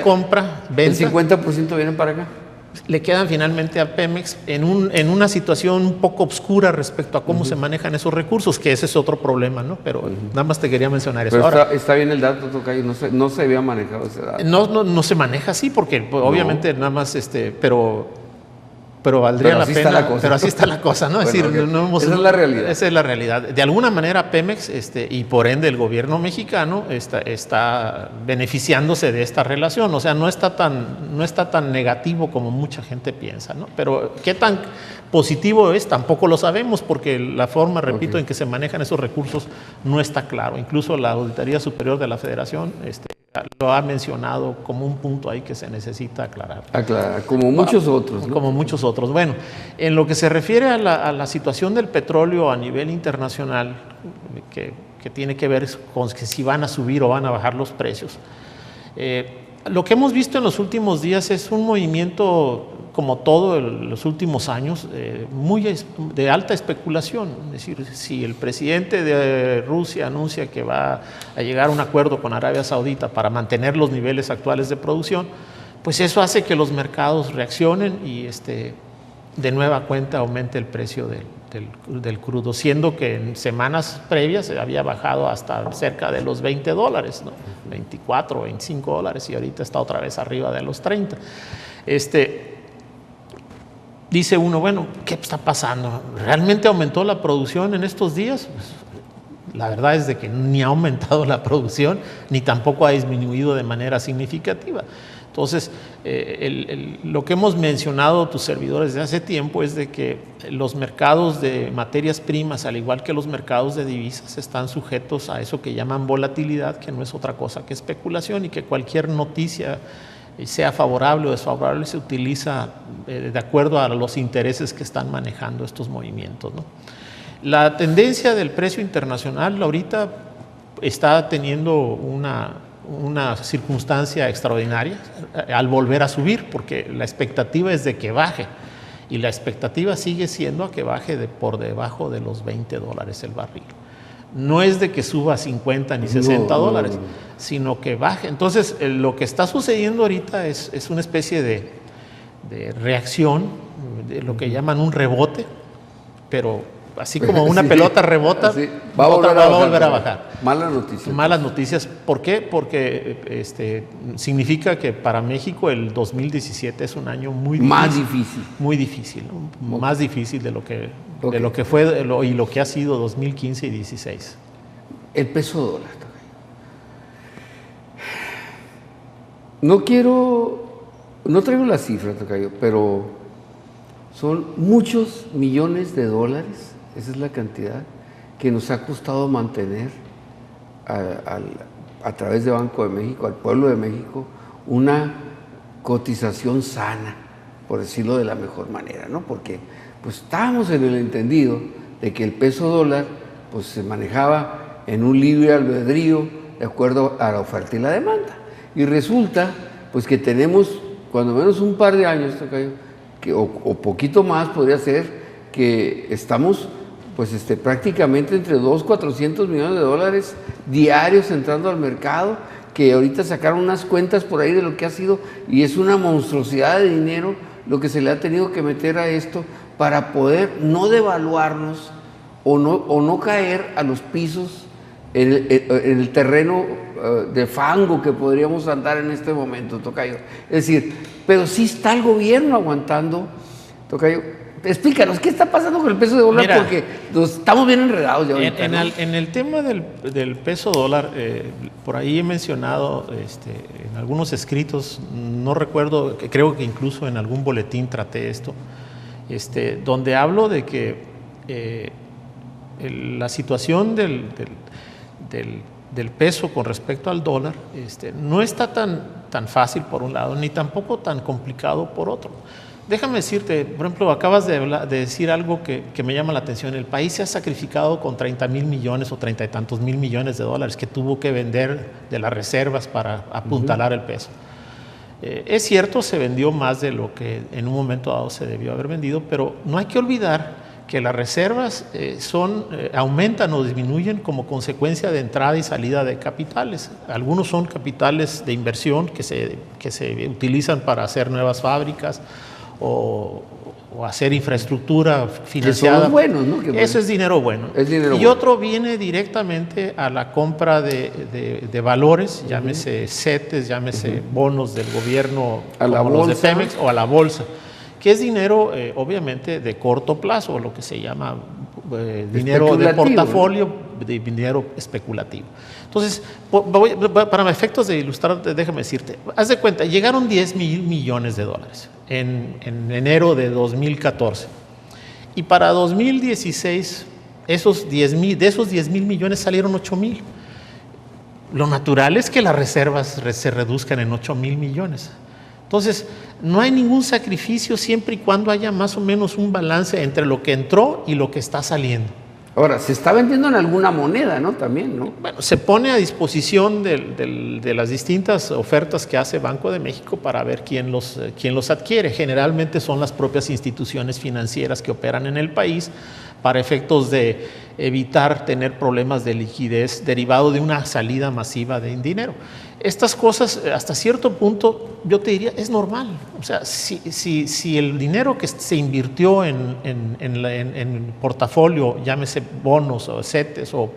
S2: compra, venta,
S1: ¿el 50% vienen para acá?
S2: le quedan finalmente a Pemex en una situación un poco oscura respecto a cómo se manejan esos recursos, que ese es otro problema, ¿no? Pero nada más te quería mencionar eso.
S1: Pero
S2: ahora,
S1: está bien el dato, tocayo, no se había manejado ese dato.
S2: No se maneja así, porque pues, obviamente nada más, pero valdría la pena, pero así está la cosa, ¿no?
S1: Bueno,
S2: es decir,
S1: esa es la realidad.
S2: Esa es la realidad. De alguna manera Pemex y por ende el gobierno mexicano está beneficiándose de esta relación, o sea, no está tan negativo como mucha gente piensa, ¿no? Pero qué tan positivo es, tampoco lo sabemos, porque la forma, repito, en que se manejan esos recursos no está claro. Incluso la Auditoría Superior de la Federación lo ha mencionado como un punto ahí que se necesita aclarar.
S1: Como muchos otros, ¿no?
S2: Como muchos otros. Bueno, en lo que se refiere a la situación del petróleo a nivel internacional, que tiene que ver con que si van a subir o van a bajar los precios, lo que hemos visto en los últimos días es un movimiento, como todo los últimos años, muy de alta especulación. Es decir, si el presidente de Rusia anuncia que va a llegar a un acuerdo con Arabia Saudita para mantener los niveles actuales de producción, pues eso hace que los mercados reaccionen y de nueva cuenta aumente el precio del crudo, siendo que en semanas previas se había bajado hasta cerca de los $20, ¿no? 24, 25 dólares, y ahorita está otra vez arriba de los 30. Dice uno, bueno, ¿qué está pasando? ¿Realmente aumentó la producción en estos días? Pues, la verdad es de que ni ha aumentado la producción, ni tampoco ha disminuido de manera significativa. Entonces, lo que hemos mencionado tus servidores desde hace tiempo es de que los mercados de materias primas, al igual que los mercados de divisas, están sujetos a eso que llaman volatilidad, que no es otra cosa que especulación, y que cualquier noticia, sea favorable o desfavorable, se utiliza de acuerdo a los intereses que están manejando estos movimientos, ¿no? La tendencia del precio internacional ahorita está teniendo una circunstancia extraordinaria al volver a subir, porque la expectativa es de que baje, y la expectativa sigue siendo a que baje por debajo de los $20 el barril. No es de que suba a 50 ni 60 dólares, sino que baje. Entonces, lo que está sucediendo ahorita es una especie de reacción, de lo que llaman un rebote, pero así como una pelota rebota,
S1: sí,
S2: va a volver a bajar.
S1: Malas noticias.
S2: Malas noticias. ¿Por qué? Porque significa que para México el 2017 es un año muy difícil.
S1: Más difícil.
S2: Muy difícil, ¿no? Más difícil de lo que fue y lo que ha sido 2015 y 2016.
S1: El peso dólar. No traigo la cifra, tocayo, pero son muchos millones de dólares. Esa es la cantidad que nos ha costado mantener a través de Banco de México, al pueblo de México, una cotización sana, por decirlo de la mejor manera, ¿no? Porque pues estábamos en el entendido de que el peso dólar pues se manejaba en un libre albedrío de acuerdo a la oferta y la demanda. Y resulta pues que tenemos cuando menos un par de años, o poquito más podría ser, que estamos pues prácticamente entre 400 millones de dólares diarios entrando al mercado, que ahorita sacaron unas cuentas por ahí de lo que ha sido, y es una monstruosidad de dinero lo que se le ha tenido que meter a esto para poder no devaluarnos o no caer a los pisos en el terreno de fango que podríamos andar en este momento, tocayo. Es decir, pero sí está el gobierno aguantando, tocayo. Explícanos, ¿qué está pasando con el peso de dólar? Mira, porque estamos bien enredados ya ahorita,
S2: en el tema del peso dólar, por ahí he mencionado en algunos escritos, no recuerdo, creo que incluso en algún boletín traté esto, donde hablo de que la situación del peso con respecto al dólar no está tan fácil por un lado, ni tampoco tan complicado por otro. Déjame decirte, por ejemplo, acabas de decir algo que me llama la atención. El país se ha sacrificado con 30,000 millones o 30 y tantos mil millones de dólares que tuvo que vender de las reservas para apuntalar el peso. Es cierto, se vendió más de lo que en un momento dado se debió haber vendido, pero no hay que olvidar que las reservas aumentan o disminuyen como consecuencia de entrada y salida de capitales. Algunos son capitales de inversión que se utilizan para hacer nuevas fábricas, o hacer infraestructura financiada.
S1: Que son los buenos, ¿no?
S2: Eso es dinero bueno.
S1: Es dinero
S2: y
S1: bueno.
S2: otro viene directamente a la compra de valores, llámese CETES, llámese bonos del gobierno,
S1: a la
S2: como los de
S1: bolsa.
S2: Pemex, o a la bolsa, que es dinero obviamente de corto plazo, o lo que se llama dinero de portafolio, de dinero especulativo. Entonces, para efectos de ilustrar, déjame decirte, haz de cuenta, llegaron 10,000 millones de dólares en enero de 2014. Y para 2016, de esos 10,000 millones salieron 8,000. Lo natural es que las reservas se reduzcan en 8,000 millones. Entonces, no hay ningún sacrificio siempre y cuando haya más o menos un balance entre lo que entró y lo que está saliendo.
S1: Ahora, se está vendiendo en alguna moneda, ¿no? También, ¿no?
S2: Bueno, se pone a disposición de las distintas ofertas que hace Banco de México para ver quién los adquiere. Generalmente son las propias instituciones financieras que operan en el país para efectos de evitar tener problemas de liquidez derivado de una salida masiva de dinero. Estas cosas, hasta cierto punto, yo te diría, es normal. O sea, si el dinero que se invirtió en portafolio, llámese bonos o CETES o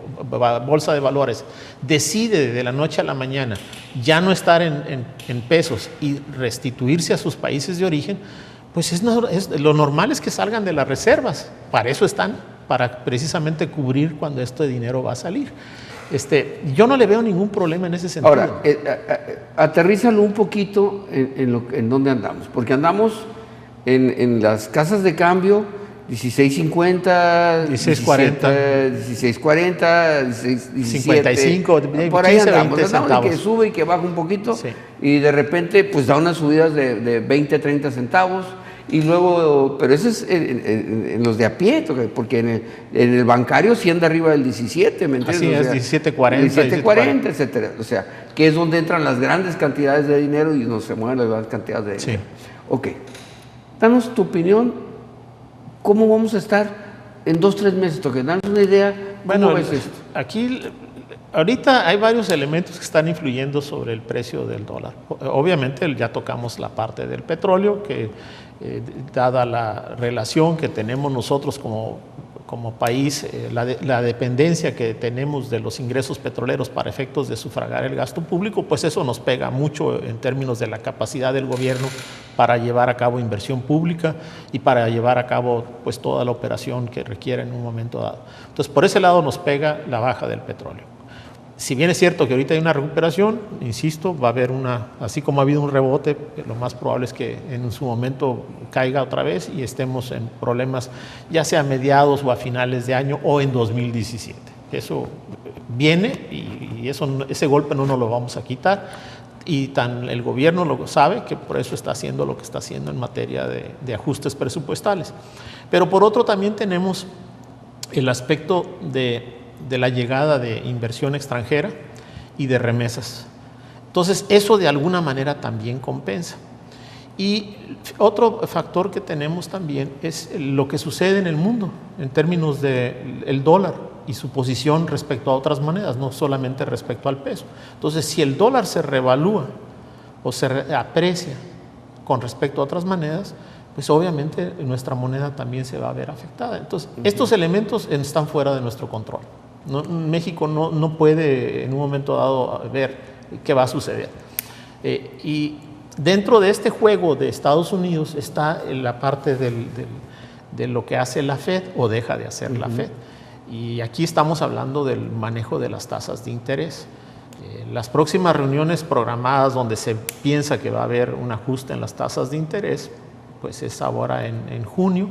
S2: bolsa de valores, decide de la noche a la mañana ya no estar en pesos y restituirse a sus países de origen, pues lo normal es que salgan de las reservas. Para eso están, para precisamente cubrir cuando este dinero va a salir. Yo no le veo ningún problema en ese sentido.
S1: Ahora, aterrízalo un poquito en dónde andamos, porque andamos en las casas de cambio 16.50,
S2: 16.40,
S1: 16.40, 17,
S2: 55,
S1: por ahí
S2: 15,
S1: andamos,
S2: 20 centavos.
S1: Que sube y que baja un poquito,
S2: sí.
S1: Y de repente pues da unas subidas de 20, 30 centavos. Y luego, pero eso es en los de a pie, porque en el bancario sí anda arriba del 17, ¿me entiendes?
S2: Así es, 17.40,
S1: 17.40, etcétera. O sea, que es donde entran las grandes cantidades de dinero y no se mueven las grandes cantidades de dinero.
S2: Sí.
S1: Ok. Danos tu opinión, ¿cómo vamos a estar en 2-3 meses? Toque, danos una idea, ¿cómo ves esto?
S2: Aquí, ahorita hay varios elementos que están influyendo sobre el precio del dólar. Obviamente ya tocamos la parte del petróleo, que dada la relación que tenemos nosotros como país, la dependencia que tenemos de los ingresos petroleros para efectos de sufragar el gasto público, pues eso nos pega mucho en términos de la capacidad del gobierno para llevar a cabo inversión pública y para llevar a cabo pues toda la operación que requiere en un momento dado. Entonces, por ese lado nos pega la baja del petróleo. Si bien es cierto que ahorita hay una recuperación, insisto, va a haber así como ha habido un rebote, lo más probable es que en su momento caiga otra vez y estemos en problemas, ya sea a mediados o a finales de año o en 2017. Eso viene y ese golpe no nos lo vamos a quitar. Y el gobierno lo sabe, que por eso está haciendo lo que está haciendo en materia de ajustes presupuestales. Pero por otro también tenemos el aspecto de la llegada de inversión extranjera y de remesas. Entonces, eso de alguna manera también compensa. Y otro factor que tenemos también es lo que sucede en el mundo en términos del dólar y su posición respecto a otras monedas, no solamente respecto al peso. Entonces, si el dólar se revalúa o se aprecia con respecto a otras monedas, pues obviamente nuestra moneda también se va a ver afectada. Entonces, estos elementos están fuera de nuestro control. México no puede en un momento dado ver qué va a suceder. Y dentro de este juego de Estados Unidos está la parte de lo que hace la Fed o deja de hacer la Fed. Y aquí estamos hablando del manejo de las tasas de interés. Las próximas reuniones programadas donde se piensa que va a haber un ajuste en las tasas de interés, pues es ahora en junio,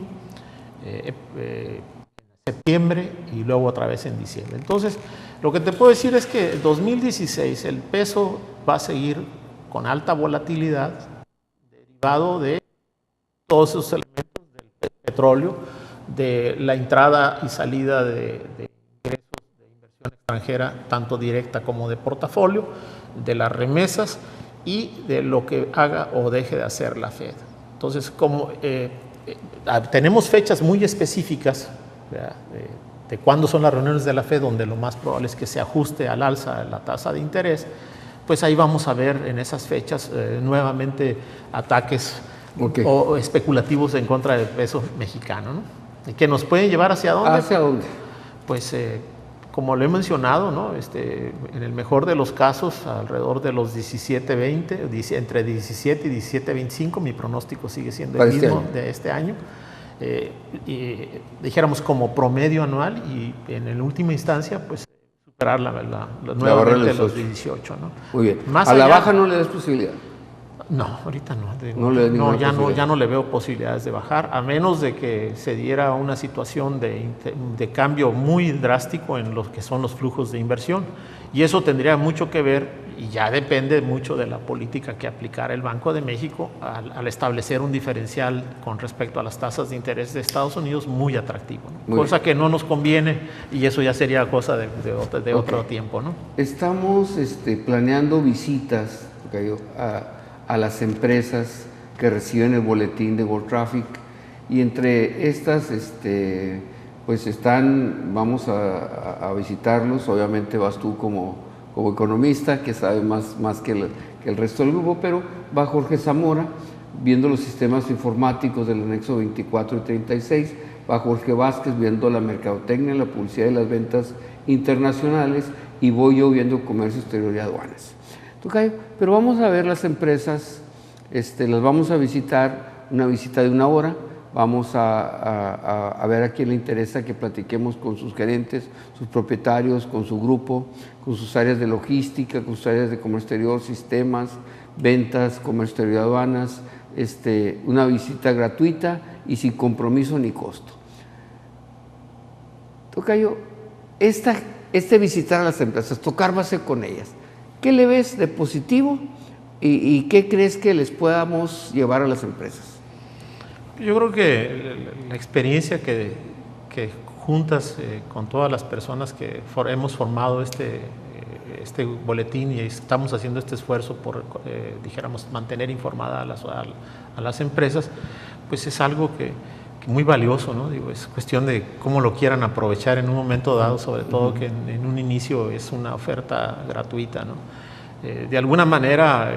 S2: septiembre y luego otra vez en diciembre. Entonces, lo que te puedo decir es que en 2016 el peso va a seguir con alta volatilidad derivado de todos esos elementos del petróleo, de la entrada y salida de ingresos de inversión extranjera, tanto directa como de portafolio, de las remesas y de lo que haga o deje de hacer la Fed. Entonces, como tenemos fechas muy específicas de cuándo son las reuniones de la Fed, donde lo más probable es que se ajuste al alza la tasa de interés, pues ahí vamos a ver en esas fechas nuevamente ataques o especulativos en contra del peso mexicano, ¿no? ¿Y que nos pueden llevar hacia dónde?
S1: ¿Hacia dónde?
S2: Pues como lo he mencionado, ¿no? En el mejor de los casos, alrededor de los 17.20, entre 17 y 17.25, mi pronóstico sigue siendo el mismo de este año. Y dijéramos como promedio anual, y en última instancia, pues superar nuevamente los 18, ¿no?
S1: Muy bien. ¿A la baja no le das posibilidad?
S2: No, ahorita no. Ya no le veo posibilidades de bajar, a menos de que se diera una situación de cambio muy drástico en lo que son los flujos de inversión. Y eso tendría mucho que ver, y ya depende mucho de la política que aplicara el Banco de México al establecer un diferencial con respecto a las tasas de interés de Estados Unidos muy atractivo, ¿no? Cosa que no nos conviene, y eso ya sería cosa de otro tiempo, ¿no?
S1: Estamos planeando visitas a las empresas que reciben el boletín de World Traffic, y entre estas pues vamos a visitarlos. Obviamente vas tú como economista, que sabe más que el resto del grupo, pero va Jorge Zamora viendo los sistemas informáticos del anexo 24 y 36, va Jorge Vázquez viendo la mercadotecnia, la publicidad y las ventas internacionales, y voy yo viendo comercio exterior y aduanas. Pero vamos a ver las empresas, las vamos a visitar, una visita de 1 hora. Vamos a ver a quién le interesa que platiquemos con sus gerentes, sus propietarios, con su grupo, con sus áreas de logística, con sus áreas de comercio exterior, sistemas, ventas, comercio exterior y aduanas, una visita gratuita y sin compromiso ni costo. Tocayo, visitar a las empresas, tocar base con ellas, ¿qué le ves de positivo y qué crees que les podamos llevar a las empresas?
S2: Yo creo que la experiencia que juntas con todas las personas que hemos formado este boletín, y estamos haciendo este esfuerzo por, dijéramos, mantener informada a las empresas, pues es algo que muy valioso, ¿no? Es cuestión de cómo lo quieran aprovechar en un momento dado, sobre todo que en un inicio es una oferta gratuita, ¿no? De alguna manera,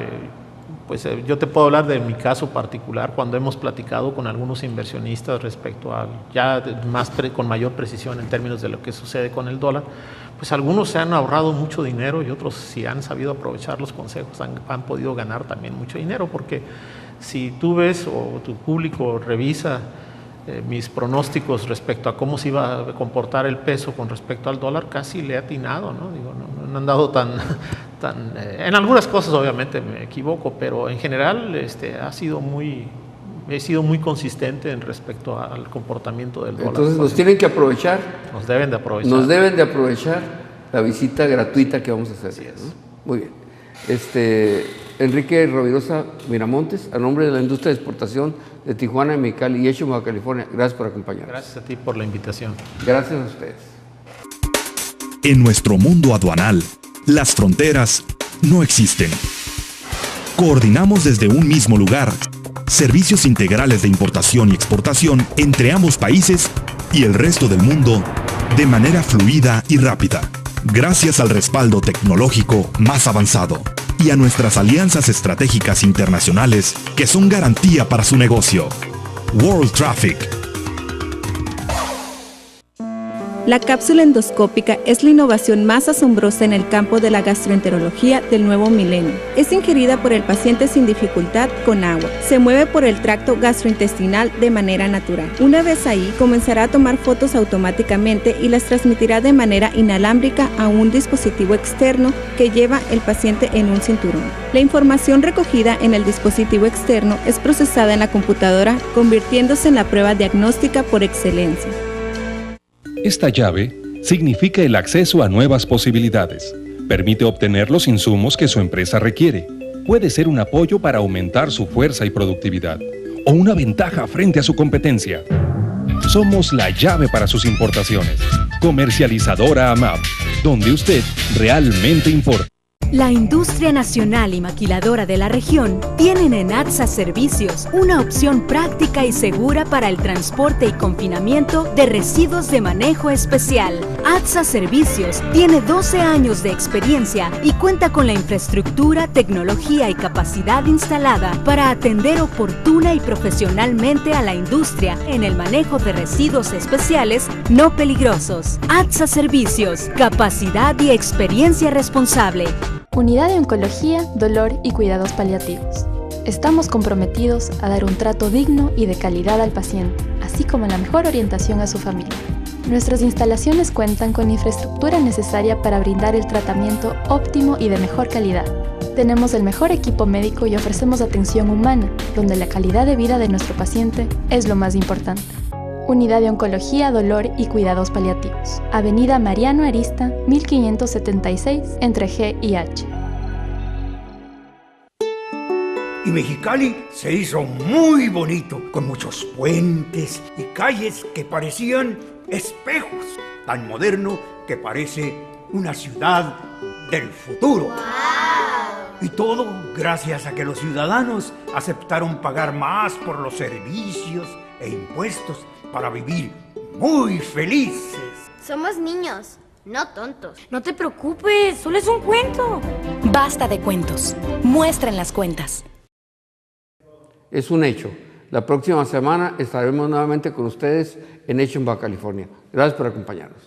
S2: pues yo te puedo hablar de mi caso particular, cuando hemos platicado con algunos inversionistas respecto a con mayor precisión en términos de lo que sucede con el dólar, pues algunos se han ahorrado mucho dinero, y otros, si han sabido aprovechar los consejos, han podido ganar también mucho dinero, porque si tú ves o tu público revisa mis pronósticos respecto a cómo se iba a comportar el peso con respecto al dólar, casi le he atinado, ¿no? No han dado tan en algunas cosas obviamente me equivoco, pero en general he sido muy consistente en respecto al comportamiento del dólar.
S1: Entonces nos tienen que aprovechar.
S2: Nos deben de aprovechar.
S1: Nos deben de aprovechar la visita gratuita que vamos a hacer. Así es. ¿No? Muy bien. Enrique Rovirosa Miramontes, a nombre de la industria de exportación de Tijuana, Mexicali y Echo, Baja California, gracias por acompañarnos.
S2: Gracias a ti por la invitación.
S1: Gracias a ustedes.
S3: En nuestro mundo aduanal, las fronteras no existen. Coordinamos desde un mismo lugar servicios integrales de importación y exportación entre ambos países y el resto del mundo de manera fluida y rápida, gracias al respaldo tecnológico más avanzado y a nuestras alianzas estratégicas internacionales que son garantía para su negocio. World Traffic.
S4: La cápsula endoscópica es la innovación más asombrosa en el campo de la gastroenterología del nuevo milenio. Es ingerida por el paciente sin dificultad con agua. Se mueve por el tracto gastrointestinal de manera natural. Una vez ahí, comenzará a tomar fotos automáticamente y las transmitirá de manera inalámbrica a un dispositivo externo que lleva el paciente en un cinturón. La información recogida en el dispositivo externo es procesada en la computadora, convirtiéndose en la prueba diagnóstica por excelencia.
S5: Esta llave significa el acceso a nuevas posibilidades. Permite obtener los insumos que su empresa requiere. Puede ser un apoyo para aumentar su fuerza y productividad, o una ventaja frente a su competencia. Somos la llave para sus importaciones. Comercializadora AMAP, donde usted realmente importa.
S6: La industria nacional y maquiladora de la región tienen en ATSA Servicios una opción práctica y segura para el transporte y confinamiento de residuos de manejo especial. ATSA Servicios tiene 12 años de experiencia y cuenta con la infraestructura, tecnología y capacidad instalada para atender oportuna y profesionalmente a la industria en el manejo de residuos especiales no peligrosos. ATSA Servicios, capacidad y experiencia responsable.
S7: Unidad de Oncología, Dolor y Cuidados Paliativos. Estamos comprometidos a dar un trato digno y de calidad al paciente, así como la mejor orientación a su familia. Nuestras instalaciones cuentan con la infraestructura necesaria para brindar el tratamiento óptimo y de mejor calidad. Tenemos el mejor equipo médico y ofrecemos atención humana, donde la calidad de vida de nuestro paciente es lo más importante. Unidad de Oncología, Dolor y Cuidados Paliativos. Avenida Mariano Arista, 1576, entre G y H.
S8: Y Mexicali se hizo muy bonito, con muchos puentes y calles que parecían espejos, tan moderno que parece una ciudad del futuro. ¡Wow! Y todo gracias a que los ciudadanos aceptaron pagar más por los servicios e impuestos para vivir muy felices.
S9: Somos niños, no tontos. No te preocupes, solo es un cuento.
S10: Basta de cuentos. Muestren las cuentas.
S1: Es un hecho. La próxima semana estaremos nuevamente con ustedes en Hecho en Baja California. Gracias por acompañarnos.